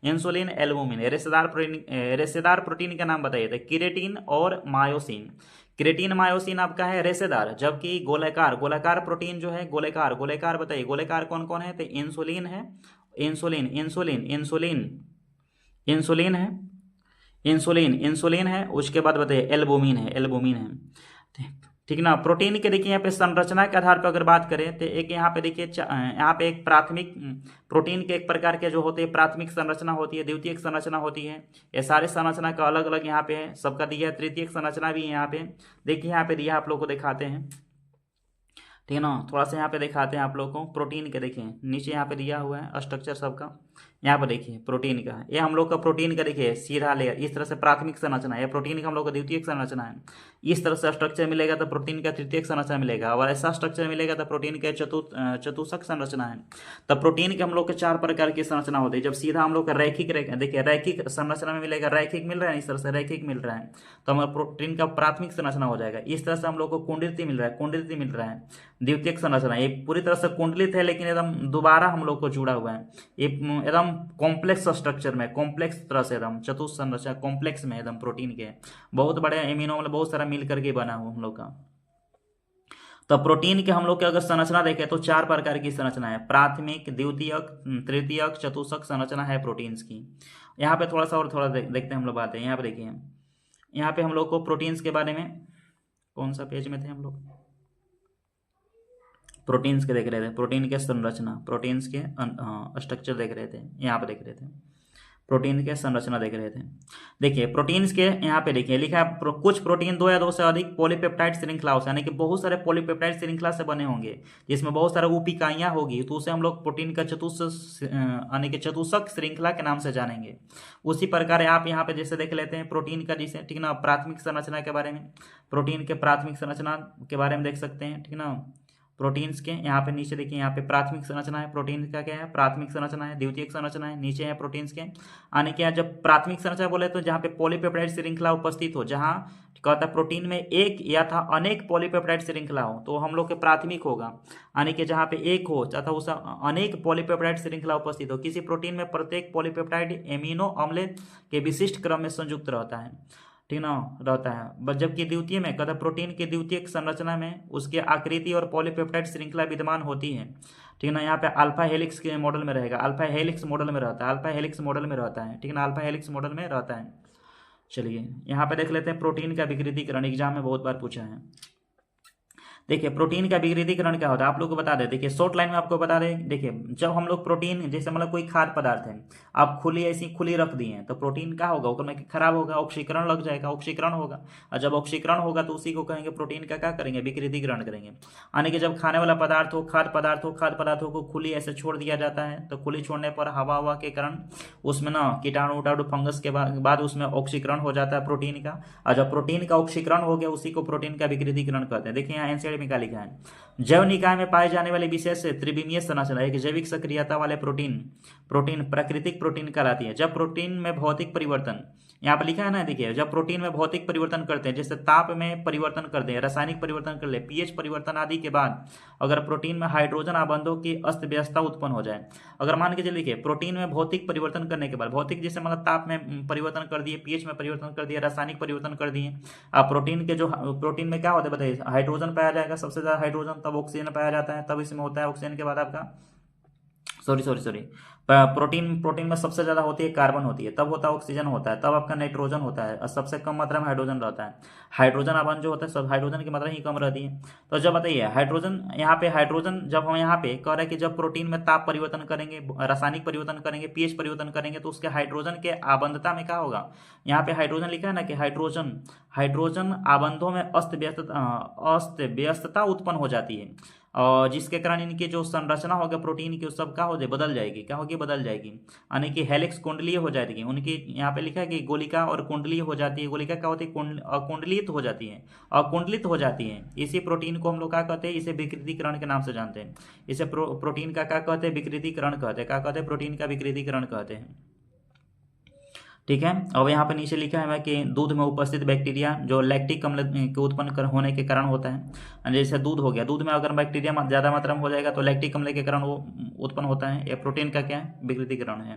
इंसुलिन, एल्बुमिन, रेशेदार प्रोटीन का नाम बताइए। तो केरेटीन और मायोसिन। क्रेटीन मायोसिन आपका है रेशेदार, जबकि गोलाकार प्रोटीन जो है गोलेकार बताइए गोलेकार कौन कौन है? तो इंसुलिन है, इंसुलिन है, उसके बाद बताइए एल्बुमिन है। ठीक ना। प्रोटीन के देखिए यहाँ पे संरचना के आधार पर अगर बात करें तो एक यहाँ पे देखिए यहाँ पे एक प्राथमिक प्रोटीन के एक प्रकार के जो होते हैं प्राथमिक संरचना होती है, द्वितीयक संरचना होती है। ये सारे संरचना का अलग अलग यहाँ पे है, सबका दिया है। तृतीयक संरचना भी है यहाँ पे, देखिए यहाँ पे दिया, आप लोग को दिखाते हैं, ठीक है ना। थोड़ा सा यहाँ पे दिखाते हैं आप लोग को प्रोटीन के, देखिए नीचे यहाँ पे दिया हुआ है स्ट्रक्चर सबका। यहाँ पर देखिए प्रोटीन का, ये हम लोग का प्रोटीन का देखिए सीधा लेयर, इस तरह से प्राथमिक संरचना है। प्रोटीन का हम लोग का द्वितीयक संरचना है। इस तरह से स्ट्रक्चर मिलेगा तो प्रोटीन का तृतीयक संरचना मिलेगा, और ऐसा स्ट्रक्चर मिलेगा तो प्रोटीन का चतुष्क संरचना है। तब प्रोटीन के हम लोग के 4 प्रकार की संरचना होती है। जब सीधा हम लोग का देखिए रैखिक संरचना में मिलेगा, रैखिक मिल रहा है, इस तरह से रैखिक मिल रहा है तो हमारा प्रोटीन का प्राथमिक संरचना हो जाएगा। इस तरह से हम लोग को कुंडलित मिल रहा है, द्वितीयक संरचना। ये पूरी तरह से कुंडलित है लेकिन एकदम दोबारा हम लोग को जुड़ा हुआ है, ये एकदम कॉम्प्लेक्स स्ट्रक्चर में, कॉम्प्लेक्स तरह से एकदम चतुष्क संरचना कॉम्प्लेक्स में एकदम प्रोटीन के बहुत बड़े एमिनो मतलब बहुत सारा मिल करके बना हुआ हम लोग का। तो प्रोटीन के हम लोग के अगर संरचना देखें तो 4 प्रकार की संरचना है, प्राथमिक, द्वितीयक, तृतीयक, चतुष्क संरचना है प्रोटीन्स की। यहाँ पे थोड़ा देखते हैं हम लोग बातें। यहाँ पे देखिए, यहाँ पे हम लोग को प्रोटीन्स के बारे में कौन सा पेज में थे हम लोग? प्रोटीन्स के देख रहे थे, प्रोटीन के संरचना, प्रोटीन्स के स्ट्रक्चर देख रहे थे, यहाँ पे देख रहे थे प्रोटीन के संरचना देख रहे थे। देखिए प्रोटीन्स के यहाँ पे देखिए लिखा है कुछ प्रोटीन 2 या 2 से अधिक पॉलीपेप्टाइड श्रृंखलाओं से, यानी कि बहुत सारे पॉलीपेप्टाइड श्रृंखला से बने होंगे जिसमें बहुत सारे उप इकाइयाँ होगी, तो उसे हम लोग प्रोटीन का यानी कि चतुष्क श्रृंखला के नाम से जानेंगे। उसी प्रकार आप यहाँ पे जैसे देख लेते हैं प्रोटीन का, जैसे ठीक ना, प्राथमिक संरचना के बारे में, प्रोटीन के प्राथमिक संरचना के बारे में देख सकते हैं, ठीक ना। प्रोटीन्स के यहाँ पे नीचे देखिए, यहाँ पे प्राथमिक संरचना है, प्रोटीन का क्या है? प्राथमिक संरचना है, द्वितीयक संरचना है, नीचे है प्रोटीन्स के। यानी कि जब प्राथमिक संरचना बोले तो जहाँ पे पॉलीपेप्टाइड श्रृंखला उपस्थित हो, जहाँ कहता है प्रोटीन में एक या था अनेक पॉलीपेप्टाइड श्रृंखला हो तो हम लोग के प्राथमिक होगा। यानी कि जहाँ पे एक हो तथा उस अनेक पॉलीपेप्टाइड श्रृंखला उपस्थित हो। किसी प्रोटीन में प्रत्येक पॉलीपेप्टाइड एमिनो अम्ल के विशिष्ट क्रम में संयुक्त रहता है, ठीक ना, रहता है। जबकि द्वितीय में कहता प्रोटीन की द्वितीयक संरचना में उसकी आकृति और पॉलीपेप्टाइड श्रृंखला विद्यमान होती है, ठीक ना। यहाँ पे अल्फा हेलिक्स के मॉडल में रहेगा, अल्फा हेलिक्स मॉडल में रहता है, ठीक ना, अल्फा हेलिक्स मॉडल में रहता है। चलिए यहाँ पे देख लेते हैं प्रोटीन का विकृतीकरण, एग्जाम में बहुत बार पूछा है। देखिए प्रोटीन का विकृतीकरण क्या होता है आप लोग को बता दें। देखिए शॉर्ट लाइन में आपको बता दें। देखिए जब हम लोग प्रोटीन, जैसे मतलब कोई खाद्य पदार्थ है, आप खुली ऐसी खुली रख दिए हैं, तो प्रोटीन क्या होगा, उसमें खराब होगा, ऑक्सीकरण लग जाएगा, ऑक्सीकरण होगा। और जब ऑक्सीकरण होगा तो उसी को कहेंगे प्रोटीन का क्या करेंगे, विकृतीकरण करेंगे। यानी कि जब खाने वाला पदार्थ हो, खाद्य पदार्थों को खुली ऐसे छोड़ दिया जाता है, तो खुली छोड़ने पर हवा के कारण उसमें ना कीटाणु उटाणु फंगस के बाद उसमें ऑक्सीकरण हो जाता है प्रोटीन का। और जब प्रोटीन का ऑक्सीकरण हो गया उसी को प्रोटीन का विकृतीकरण कहते हैं। देखिए यहाँ एनसीईआरटी में क्या लिखा है, जैव निकाय में पाए जाने वाले विशेष त्रिविमीय संरचना एक जैविक सक्रियता वाले प्रोटीन प्राकृतिक प्रोटीन कहलाती है। जब प्रोटीन में भौतिक परिवर्तन, यहाँ पर लिखा है ना, देखिए जब प्रोटीन में भौतिक परिवर्तन करते हैं, जैसे ताप में परिवर्तन करते हैं, रासायनिक परिवर्तन कर ले, पीएच परिवर्तन आदि के बाद अगर प्रोटीन में हाइड्रोजन आबंधों की अस्त व्यस्तता उत्पन्न हो जाए, अगर मान के चलिए प्रोटीन में भौतिक परिवर्तन करने के बाद, भौतिक जैसे मतलब ताप में परिवर्तन कर दिए, पीएच में परिवर्तन कर दिया, रासायनिक परिवर्तन कर दिए, अब प्रोटीन के जो प्रोटीन में क्या होता है बताइए, हाइड्रोजन पाया जाएगा, सबसे ज्यादा हाइड्रोजन, तब ऑक्सीजन पाया जाता है, तब इसमें होता है ऑक्सीजन के बाद आपका सॉरी प्रोटीन में सबसे ज्यादा होती है कार्बन होती है, तब होता है ऑक्सीजन होता है, तब आपका नाइट्रोजन होता है, और सबसे कम मात्रा में हाइड्रोजन रहता है। हाइड्रोजन आबंध जो होता है सब हाइड्रोजन की मात्रा ही कम रहती है। तो जब बताइए हाइड्रोजन, यहाँ पे हाइड्रोजन जब हम यहाँ पे कह रहे हैं कि जब प्रोटीन में ताप परिवर्तन करेंगे, रासायनिक परिवर्तन करेंगे, पीएच परिवर्तन करेंगे, तो उसके हाइड्रोजन के आबंधता में क्या होगा, यहाँ पे हाइड्रोजन लिखा है ना कि हाइड्रोजन आबंधों में अस्त व्यस्तता उत्पन्न हो जाती है, और जिसके कारण इनकी जो संरचना होगा प्रोटीन की, उस सब का हो जाए बदल जाएगी, क्या होगी, बदल जाएगी। यानी कि हेलिक्स कुंडलीय हो जाएगी उनकी, यहाँ पे लिखा है कि गोलिका और कुंडलीय हो जाती है। गोलिका क्या होती है, कुंडलित हो जाती है, और कुंडलित हो जाती है। इसी प्रोटीन को हम लोग क्या कहते हैं, इसे विकृतीकरण के नाम से जानते हैं। इसे प्रोटीन का क्या कहते हैं, विकृतीकरण कहते हैं। क्या कहते हैं, प्रोटीन का विकृतीकरण कहते हैं। ठीक है। अब यहाँ पे नीचे लिखा है कि दूध में उपस्थित बैक्टीरिया जो लैक्टिक अम्ल के उत्पन्न होने के कारण होता है। जैसे दूध हो गया, दूध में अगर बैक्टीरिया ज़्यादा मात्रा में हो जाएगा तो लैक्टिक अम्ल के कारण वो उत्पन्न होता है। यह प्रोटीन का क्या है, विकृतीकरण है।